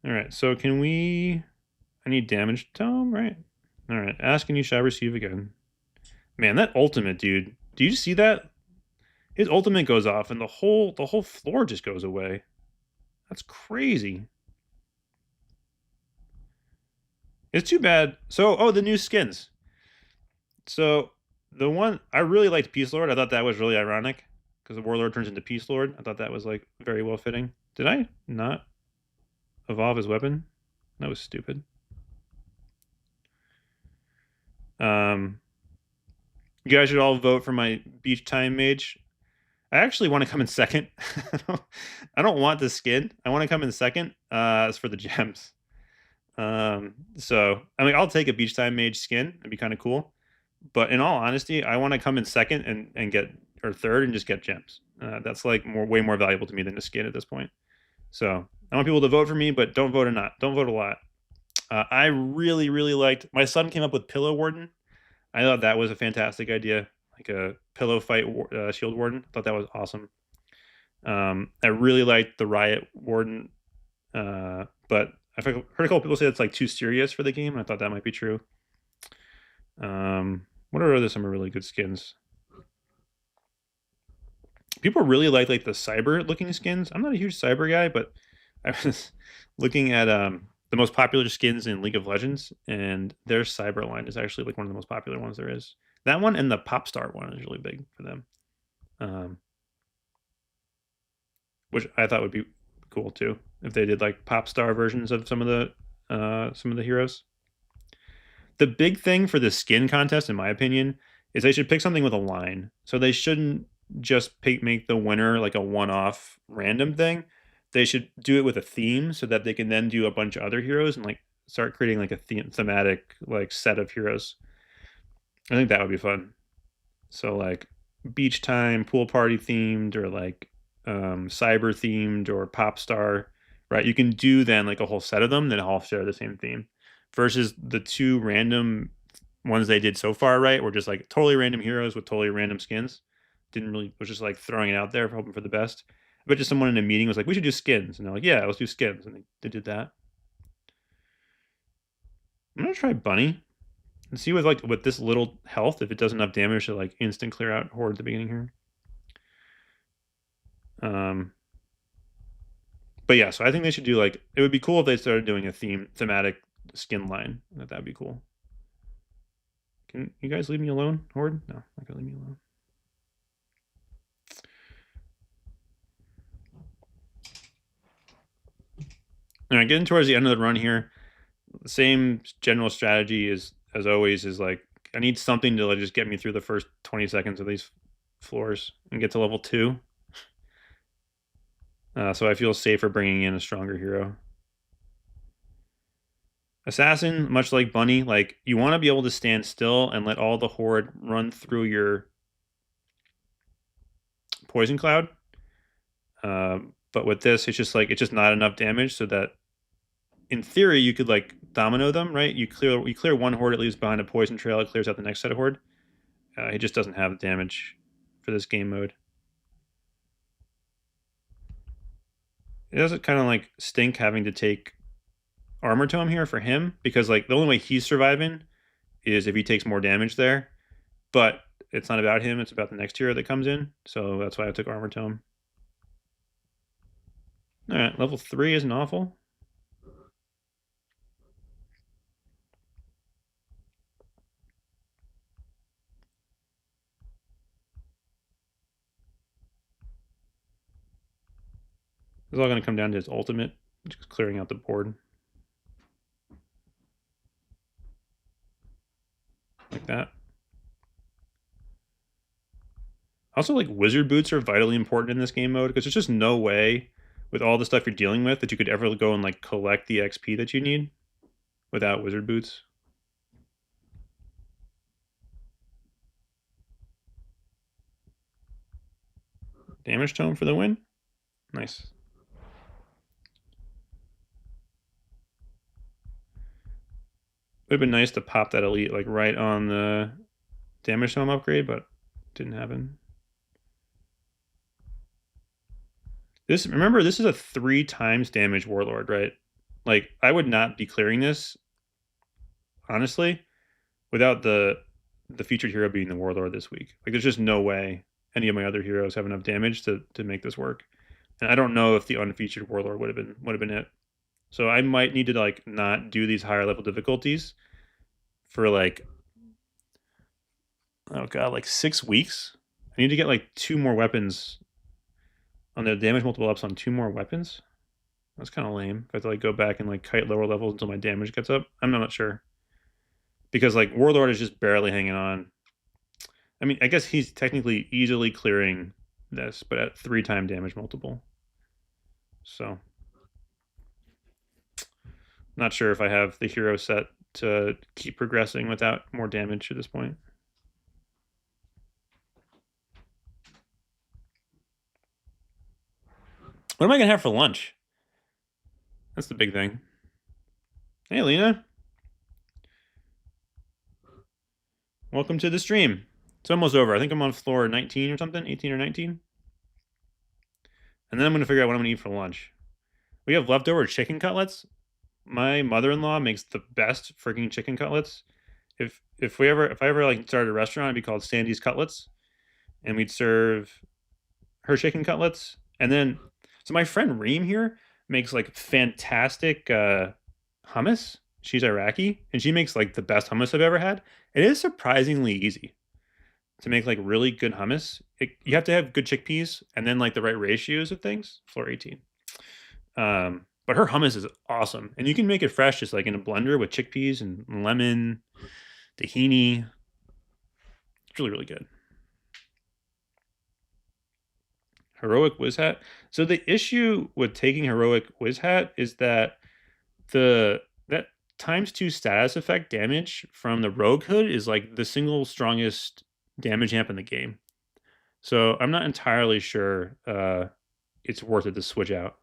All right, so can we... I need damage tome, right? All right, ask and you shall receive again. Man, that ultimate, dude. Do you see that? His ultimate goes off and the whole floor just goes away. That's crazy. It's too bad. So, oh, the new skins. So, the one... I really liked Peace Lord. I thought that was really ironic because the Warlord turns into Peace Lord. I thought that was, like, very well fitting. Did I not evolve his weapon? That was stupid. You guys should all vote for my Beach Time Mage. I actually want to come in second. I don't want the skin. I want to come in second. As for the gems. So I mean, I'll take a Beach Time Mage skin. It'd be kind of cool. But in all honesty, I want to come in second and get, or third, and just get gems. That's like way more valuable to me than the skin at this point. So I want people to vote for me, but don't vote a lot. I really liked. My son came up with Pillow Warden. I thought that was a fantastic idea, like a pillow fight shield warden. I thought that was awesome. I really liked the riot warden, but I've heard a couple people say it's like too serious for the game, and I thought that might be true. What are some really good skins? People really like the cyber looking skins. I'm not a huge cyber guy, but I was looking at the most popular skins in League of Legends, and their cyber line is actually like one of the most popular ones there is. That one and the Popstar one is really big for them, which I thought would be cool too if they did like Popstar versions of some of the heroes. The big thing for the skin contest, in my opinion, is they should pick something with a line. So they shouldn't just make the winner like a one-off random thing. They should do it with a theme so that they can then do a bunch of other heroes and like start creating like a thematic like set of heroes. I think that would be fun. So like beach time, pool party themed, or like cyber themed, or pop star, right? You can do then like a whole set of them that all share the same theme, versus the two random ones they did so far, right? Were just like totally random heroes with totally random skins. Was just like throwing it out there, hoping for the best. I bet just someone in a meeting was like, we should do skins. And they're like, yeah, let's do skins. And they did that. I'm going to try Bunny and see with this little health, if it does enough damage to like instant clear out Horde at the beginning here. But yeah, so I think they should do like, it would be cool if they started doing a thematic skin line. That'd be cool. Can you guys leave me alone, Horde? No, not gonna leave me alone. All right, getting towards the end of the run here. The same general strategy as always is like, I need something to like just get me through the first 20 seconds of these floors and get to level 2. So I feel safer bringing in a stronger hero. Assassin, much like Bunny, like you want to be able to stand still and let all the horde run through your poison cloud. But with this, it's just not enough damage, so that in theory you could like domino them, right? You clear one horde, it leaves behind a poison trail, it clears out the next set of horde. He just doesn't have damage for this game mode. It doesn't kind of like stink having to take armor tome here for him, because like the only way he's surviving is if he takes more damage there. But it's not about him, it's about the next hero that comes in. So that's why I took armor tome. All right, level 3 isn't awful. It's all going to come down to his ultimate, just clearing out the board. Like that. Also, like, wizard boots are vitally important in this game mode, because there's just no way, with all the stuff you're dealing with, that you could ever go and, like, collect the XP that you need without wizard boots. Damage tome for the win. Nice. It would have been nice to pop that elite like right on the damage tome upgrade, but didn't happen. Remember, this is a 3 times damage warlord, right? Like, I would not be clearing this, honestly, without the featured hero being the warlord this week. Like, there's just no way any of my other heroes have enough damage to make this work. And I don't know if the unfeatured warlord would have been it. So I might need to like not do these higher level difficulties for like, oh god, like 6 weeks. I need to get like 2 more weapons on the damage multiple ups on 2 more weapons. That's kind of lame. If I have to like go back and like kite lower levels until my damage gets up. I'm not sure. Because like Warlord is just barely hanging on. I mean, I guess he's technically easily clearing this, but at 3-time damage multiple. So not sure if I have the hero set to keep progressing without more damage at this point. What am I gonna have for lunch? That's the big thing. Hey, Lena. Welcome to the stream. It's almost over. I think I'm on floor 19 or something, 18 or 19. And then I'm gonna figure out what I'm gonna eat for lunch. We have leftover chicken cutlets. My mother-in-law makes the best freaking chicken cutlets. If I ever like started a restaurant, it'd be called Sandy's Cutlets, and we'd serve her chicken cutlets. And then, so my friend Reem here makes like fantastic hummus. She's Iraqi, and she makes like the best hummus I've ever had. It is surprisingly easy to make like really good hummus. You have to have good chickpeas and then like the right ratios of things. Floor 18. But her hummus is awesome, and you can make it fresh, just like in a blender with chickpeas and lemon, tahini. It's really, really good. Heroic Wiz Hat. So the issue with taking Heroic Wiz Hat is that that ×2 status effect damage from the Rogue Hood is like the single strongest damage amp in the game. So I'm not entirely sure it's worth it to switch out.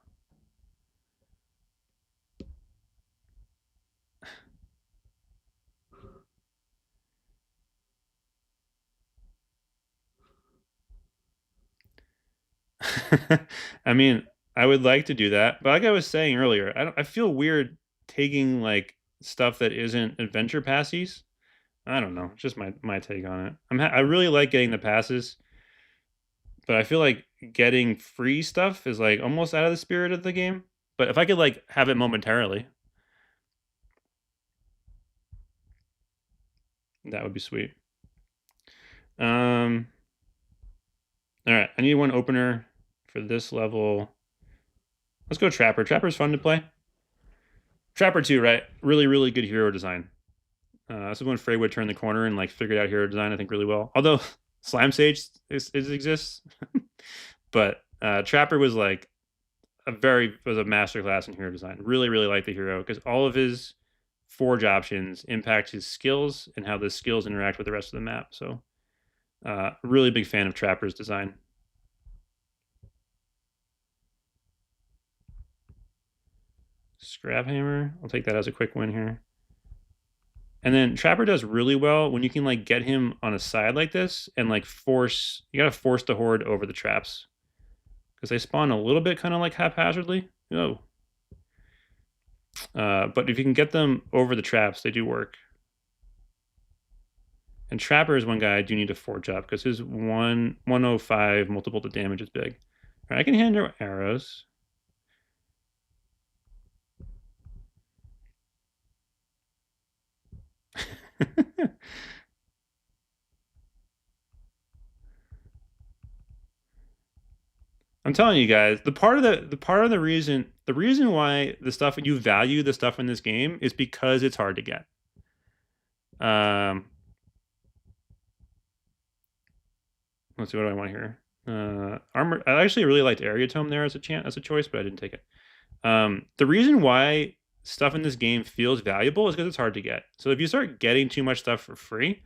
I mean, I would like to do that, but like I was saying earlier, I feel weird taking like stuff that isn't adventure passies. I don't know, just my take on it. I really like getting the passes, but I feel like getting free stuff is like almost out of the spirit of the game. But if I could like have it momentarily, that would be sweet. All right, I need one opener for this level. Let's go Trapper. Trapper's fun to play. Trapper 2, right? Really, really good hero design. This is when Frey would turn the corner and like figured out hero design, I think, really well. Although Slime Sage exists, but Trapper was like was a masterclass in hero design. Really, really like the hero because all of his forge options impact his skills and how the skills interact with the rest of the map. So, really big fan of Trapper's design. Scrap Hammer. I'll take that as a quick win here. And then Trapper does really well when you can like get him on a side like this and like you gotta force the horde over the traps. Because they spawn a little bit kind of like haphazardly. Oh. But if you can get them over the traps, they do work. And Trapper is one guy I do need to forge up because his 105 multiple to damage is big. All right, I can handle arrows. I'm telling you guys, the reason why the stuff you value the stuff in this game is because it's hard to get. Let's see what do I want here. Armor. I actually really liked Area Tome there as a choice, but I didn't take it. The reason why stuff in this game feels valuable is because it's hard to get. So if you start getting too much stuff for free,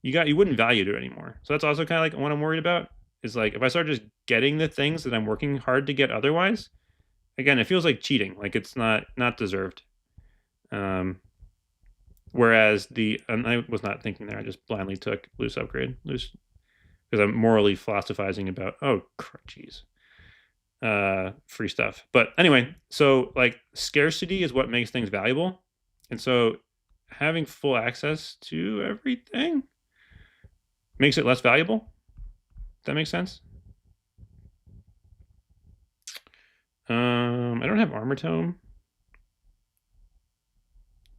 you wouldn't value it anymore. So that's also kind of like what I'm worried about. Is like if I start just getting the things that I'm working hard to get otherwise, again, it feels like cheating. Like it's not deserved. Whereas I was not thinking there. I just blindly took loose upgrade, because I'm morally philosophizing about jeez, free stuff. But anyway, so like scarcity is what makes things valuable, and so having full access to everything makes it less valuable. That makes sense. I don't have Armor Tome.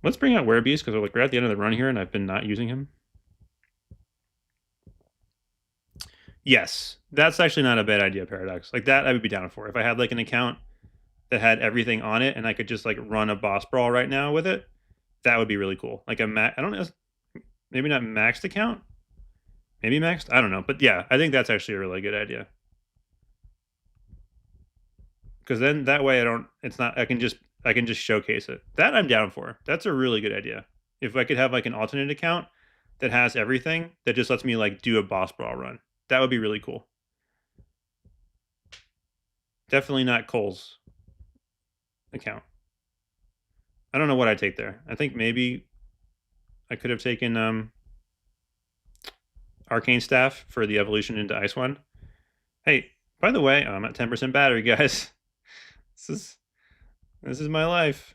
Let's bring out Werebeast because we're at the end of the run here and I've been not using him. Yes, that's actually not a bad idea, Paradox. Like that I would be down for. If I had like an account that had everything on it and I could just like run a boss brawl right now with it, that would be really cool. Like I don't know, maybe not maxed account, maybe maxed, I don't know. But yeah, I think that's actually a really good idea. Because then that way I can just showcase it. That I'm down for. That's a really good idea. If I could have like an alternate account that has everything that just lets me like do a boss brawl run, that would be really cool. Definitely not Cole's account. I don't know what I'd take there. I think maybe I could have taken Arcane Staff for the evolution into Ice One. Hey, by the way, I'm at 10% battery, guys. This is my life.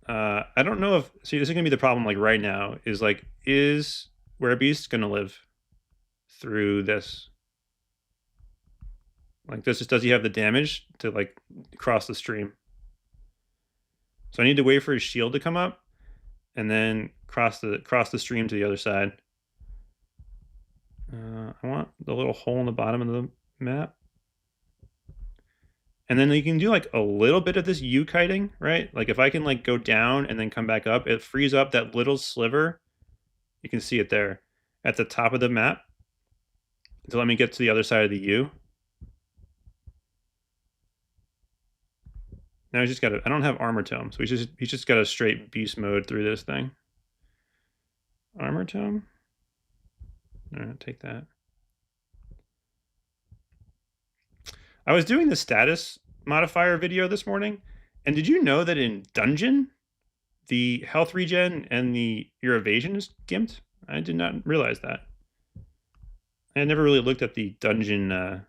I don't know if this is gonna be the problem. Like right now, is Werebeast gonna live through this? Like this, does he have the damage to like cross the stream? So I need to wait for his shield to come up, and then cross the stream to the other side. I want the little hole in the bottom of the map. And then you can do like a little bit of this U-kiting, right? Like if I can like go down and then come back up, it frees up that little sliver. You can see it there at the top of the map to let me get to the other side of the U. Now he's just got I don't have Armor Tome, so he's just got a straight beast mode through this thing. Armor Tome? All right, take that. I was doing the status modifier video this morning, and did you know that in Dungeon, the health regen and your evasion is gimped? I did not realize that. I had never really looked at the Dungeon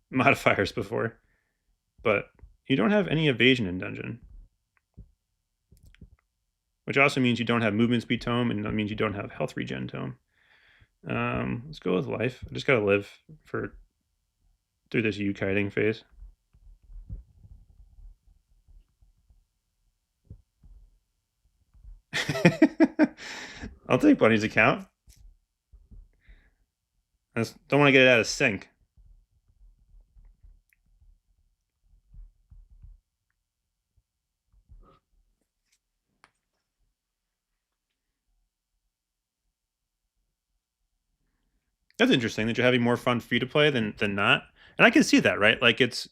modifiers before, but you don't have any evasion in Dungeon, which also means you don't have movement speed tome, and that means you don't have health regen tome. Let's go with life. I just gotta live through this U-kiting phase. I'll take Bunny's account. I just don't want to get it out of sync. That's interesting that you're having more fun free to play than not. And I can see that, right? Like it's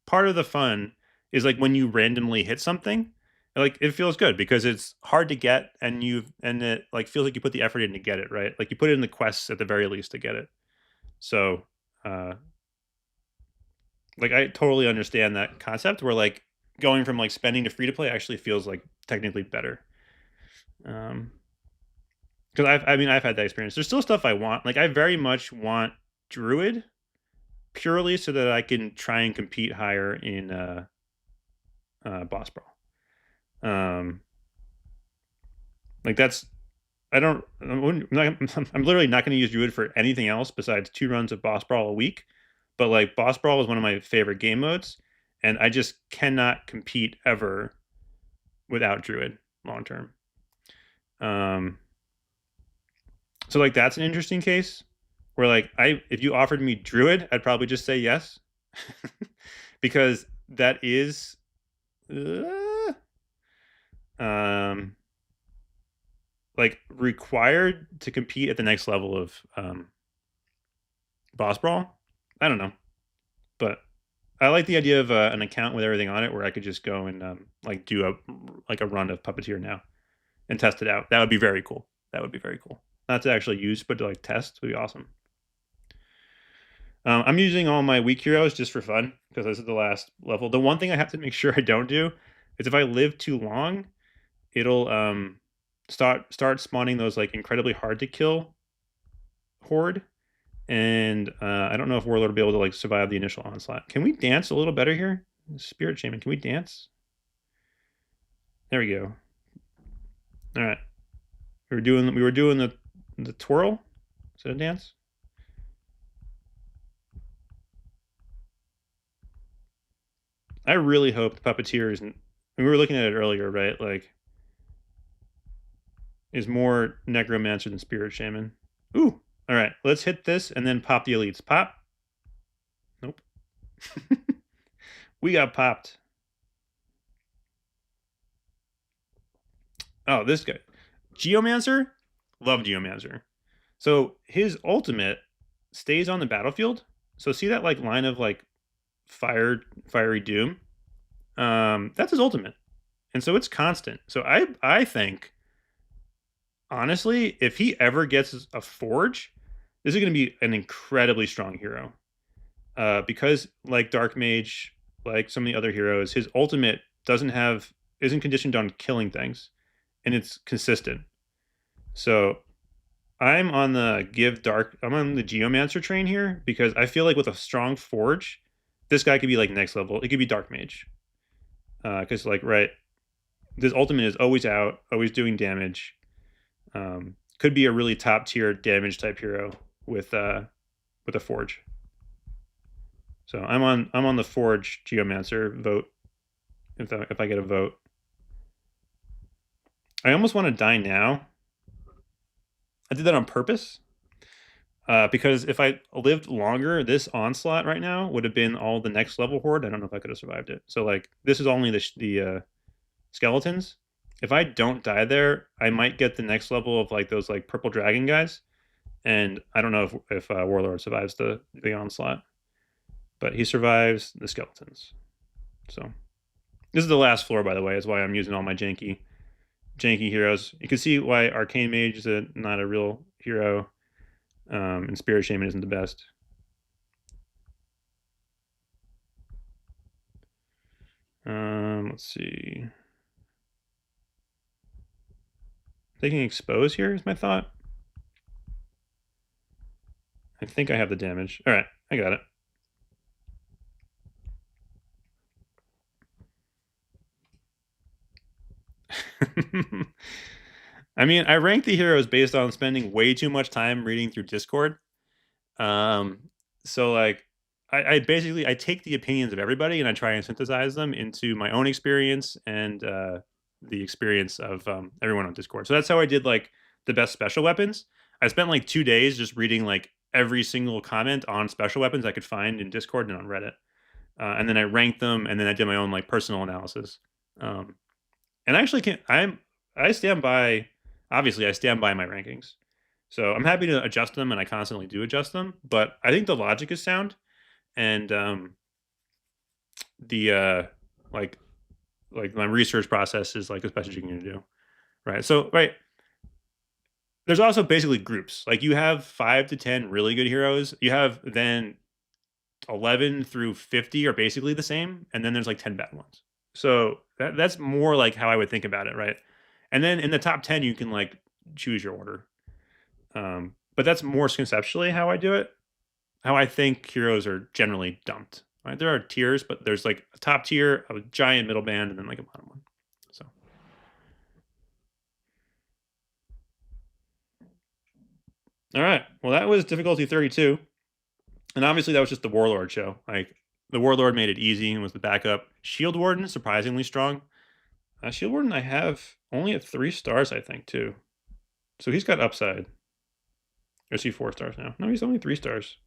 part of the fun is like when you randomly hit something, like it feels good because it's hard to get and it like feels like you put the effort in to get it, right? Like you put it in the quests at the very least to get it. So uh like I totally understand that concept where like going from like spending to free to play actually feels like technically better. Um because I mean I've had that experience. There's still stuff I want. Like I very much want Druid purely so that I can try and compete higher in boss brawl. Um, like that's I'm literally not going to use Druid for anything else besides 2 runs of boss brawl a week. But like boss brawl is one of my favorite game modes, and I just cannot compete ever without Druid long term. Um, so like that's an interesting case where like I if you offered me Druid, I'd probably just say yes because that is uh, um like required to compete at the next level of boss brawl. I don't know, but I like the idea of an account with everything on it where I could just go and like do a run of Puppeteer now and test it out. That would be very cool. That would be very cool. Not to actually use, but to like test would be awesome. I'm using all my weak heroes just for fun because this is the last level. The one thing I have to make sure I don't do is if I live too long, it'll start spawning those like incredibly hard to kill horde. And I don't know if Warlord will be able to like survive the initial onslaught. Can we dance a little better here? Spirit Shaman, can we dance? There we go. All right. We were doing the twirl. Is that a dance? I really hope the Puppeteer isn't. We were looking at it earlier, right? Like, is more Necromancer than Spirit Shaman. Ooh. All right. Let's hit this and then pop the elites. Pop. Nope. We got popped. Oh, this guy. Geomancer? Love Geomancer. So his ultimate stays on the battlefield. So see that like line of like fiery doom? That's his ultimate. And so it's constant. So I think honestly, if he ever gets a forge, this is going to be an incredibly strong hero. Because like Dark Mage, like some of the other heroes, his ultimate isn't conditioned on killing things, and it's consistent. So I'm on the Geomancer train here because I feel like with a strong forge, this guy could be like next level. It could be Dark Mage. Because like right, this ultimate is always out, always doing damage. Could be a really top tier damage type hero with a forge. So I'm on the forge Geomancer vote if I get a vote. I almost want to die now. I did that on purpose. Because if I lived longer, this onslaught right now would have been all the next level horde. I don't know if I could have survived it. So like this is only the skeletons. If I don't die there, I might get the next level of like those like purple dragon guys, and I don't know if Warlord survives the onslaught, but he survives the skeletons. So this is the last floor, by the way. Is why I'm using all my janky heroes. You can see why Arcane Mage is not a real hero. And Spirit Shaman isn't the best. Let's see. Taking expose here is my thought. I think I have the damage. All right, I got it. I mean, I rank the heroes based on spending way too much time reading through Discord. Um, so like I basically I take the opinions of everybody and I try and synthesize them into my own experience and the experience of everyone on Discord. So that's how I did like the best special weapons. I spent like 2 days just reading like every single comment on special weapons I could find in Discord and on Reddit, and then I ranked them, and then I did my own like personal analysis. Um, and I actually can't. I stand by. Obviously, I stand by my rankings. So I'm happy to adjust them, and I constantly do adjust them. But I think the logic is sound, and the like like my research process is like as best as you can do. Right. So right. There's also basically groups. Like you have 5 to 10 really good heroes. You have then 11 through 50 are basically the same, and then there's like 10 bad ones. So that's more like how I would think about it, right? And then in the top 10, you can like choose your order. But that's more conceptually how I do it. How I think heroes are generally dumped. Right? There are tiers, but there's like a top tier, a giant middle band, and then like a bottom one. So, all right. Well, that was difficulty 32. And obviously, that was just the Warlord show. Like, the Warlord made it easy and was the backup. Shield Warden, surprisingly strong. Shield Warden, I have only at 3 stars, I think, too. So he's got upside. Or is he 4 stars now? No, he's only 3 stars.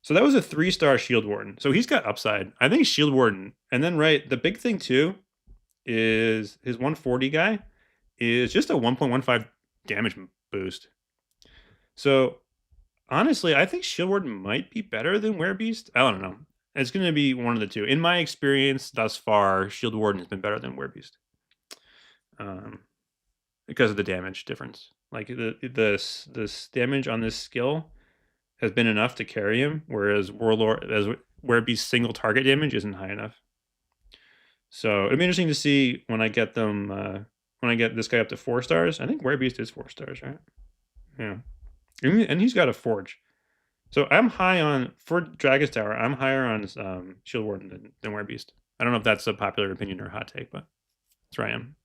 So that was a 3-star Shield Warden. So he's got upside. I think Shield Warden. And then, right, the big thing, too, is his 140 guy is just a 1.15 damage boost. So honestly, I think Shield Warden might be better than Werebeast. I don't know. It's going to be one of the two. In my experience thus far, Shield Warden has been better than Werebeast, because of the damage difference. Like this damage on this skill has been enough to carry him, whereas Werebeast's single target damage isn't high enough. So it'll be interesting to see when I get them. When I get this guy up to 4 stars. I think Werebeast is 4 stars, right? Yeah. And he's got a forge. So I'm high on, for Dragon's Tower, I'm higher on Shield Warden than Werebeast. I don't know if that's a popular opinion or a hot take, but that's where I am.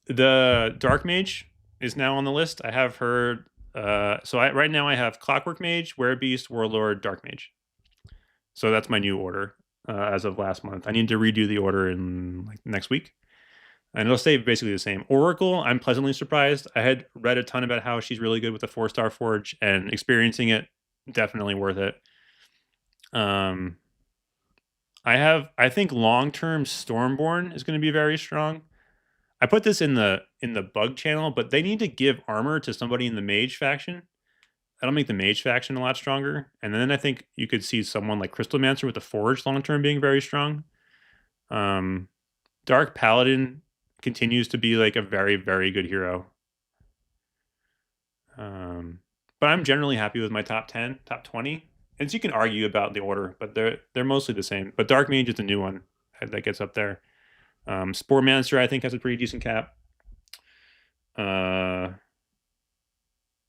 The Dark Mage is now on the list. I have heard. Right now I have Clockwork Mage, Werebeast, Warlord, Dark Mage. So that's my new order as of last month. I need to redo the order in like next week. And it'll stay basically the same. Oracle, I'm pleasantly surprised. I had read a ton about how she's really good with the 4-star forge, and experiencing it, definitely worth it. I think long-term Stormborn is going to be very strong. I put this in the bug channel, but they need to give armor to somebody in the mage faction. That'll make the mage faction a lot stronger. And then I think you could see someone like Crystalmancer with the forge long-term being very strong. Dark Paladin continues to be like a very, very good hero. But I'm generally happy with my top 10, top 20. And so you can argue about the order, but they're mostly the same. But Dark Mage is the new one that gets up there. Sporemancer, I think, has a pretty decent cap. And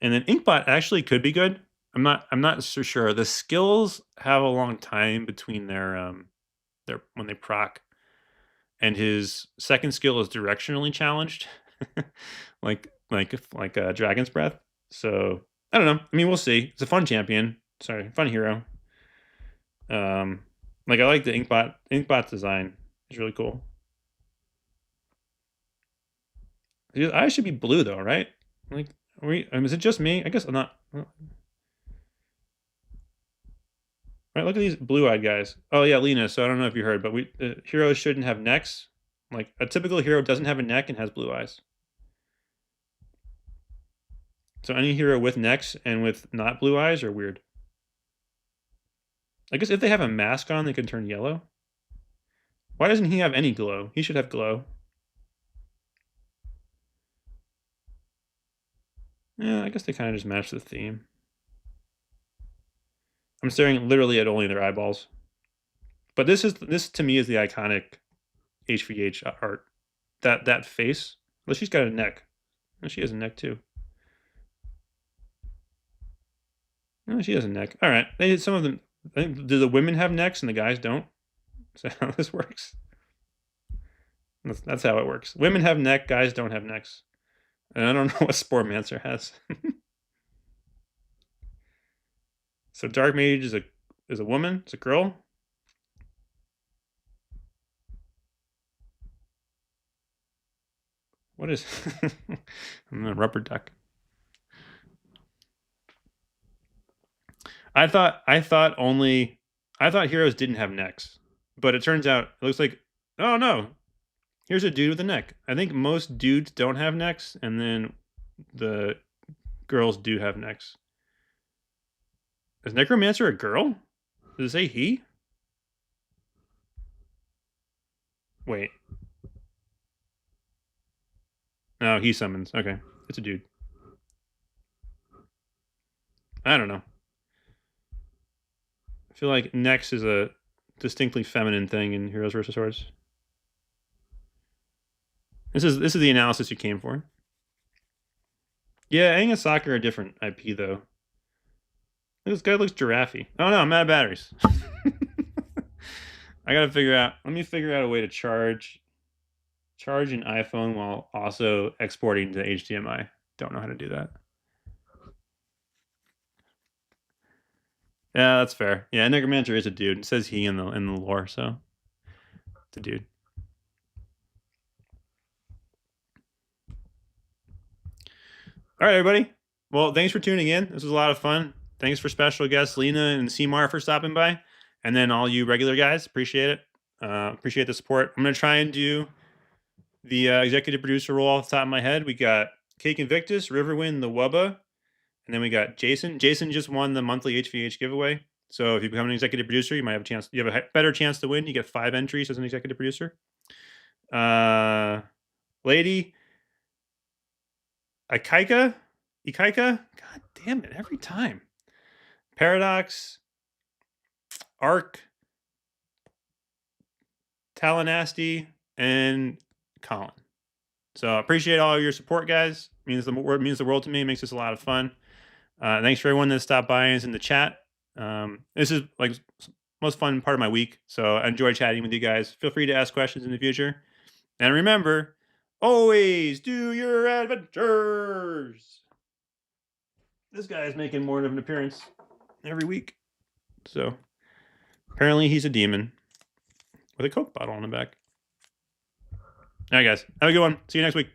then Inkbot actually could be good. I'm not so sure. The skills have a long time between their when they proc, and his second skill is directionally challenged, like Dragon's Breath. So I don't know. I mean, we'll see. It's a fun champion. Sorry, fun hero. Like I like the Inkbot design. It's really cool. His eyes should be blue though, right? Like, is it just me? I guess I'm not. Right, look at these blue-eyed guys. Oh yeah, Lena. So I don't know if you heard, but heroes shouldn't have necks. Like a typical hero doesn't have a neck and has blue eyes. So any hero with necks and with not blue eyes are weird. I guess if they have a mask on, they can turn yellow. Why doesn't he have any glow? He should have glow. Yeah, I guess they kind of just match the theme. I'm staring literally at only their eyeballs. But this to me is the iconic HVH art. That face. Well, she's got a neck. Well, she has a neck too. No, she has a neck. All right. Some of them. Do the women have necks and the guys don't? Is that how this works? That's how it works. Women have neck, guys don't have necks. And I don't know what Sporemancer has. So Dark Mage is a is a woman. It's a girl. What is? I'm a rubber duck. I thought heroes didn't have necks, but it turns out it looks like, oh no, here's a dude with a neck. I think most dudes don't have necks, and then the girls do have necks. Is Necromancer a girl? Does it say he? Wait. No, he summons. Okay. It's a dude. I don't know. I feel like Nex is a distinctly feminine thing in Heroes vs. Swords. This is the analysis you came for. Yeah, Aang and Sokka are a different IP though. This guy looks giraffe. Oh no, I'm out of batteries. I gotta figure out. Let me figure out a way to charge an iPhone while also exporting to HDMI. Don't know how to do that. Yeah, that's fair. Yeah, Necromancer is a dude. It says he in the lore, so it's a dude. All right, everybody. Well, thanks for tuning in. This was a lot of fun. Thanks for special guests Lena and Seymour for stopping by, and then all you regular guys. Appreciate it. Appreciate the support. I'm gonna try and do the executive producer role off the top of my head. We got Cake Invictus, Riverwind, the Wubba, and then we got Jason. Jason just won the monthly HVH giveaway. So if you become an executive producer, you might have a chance. You have a better chance to win. You get 5 entries as an executive producer. Lady Ikaika. God damn it! Every time. Paradox, Arc, Talanasti, and Colin. So I appreciate all of your support, guys. It means the world to me. It makes this a lot of fun. Thanks for everyone that stopped by and is in the chat. This is like most fun part of my week, so I enjoy chatting with you guys. Feel free to ask questions in the future, and remember, always do your adventures. This guy is making more of an appearance every week, so apparently he's a demon with a Coke bottle on the back. All right, guys, have a good one. See you next week.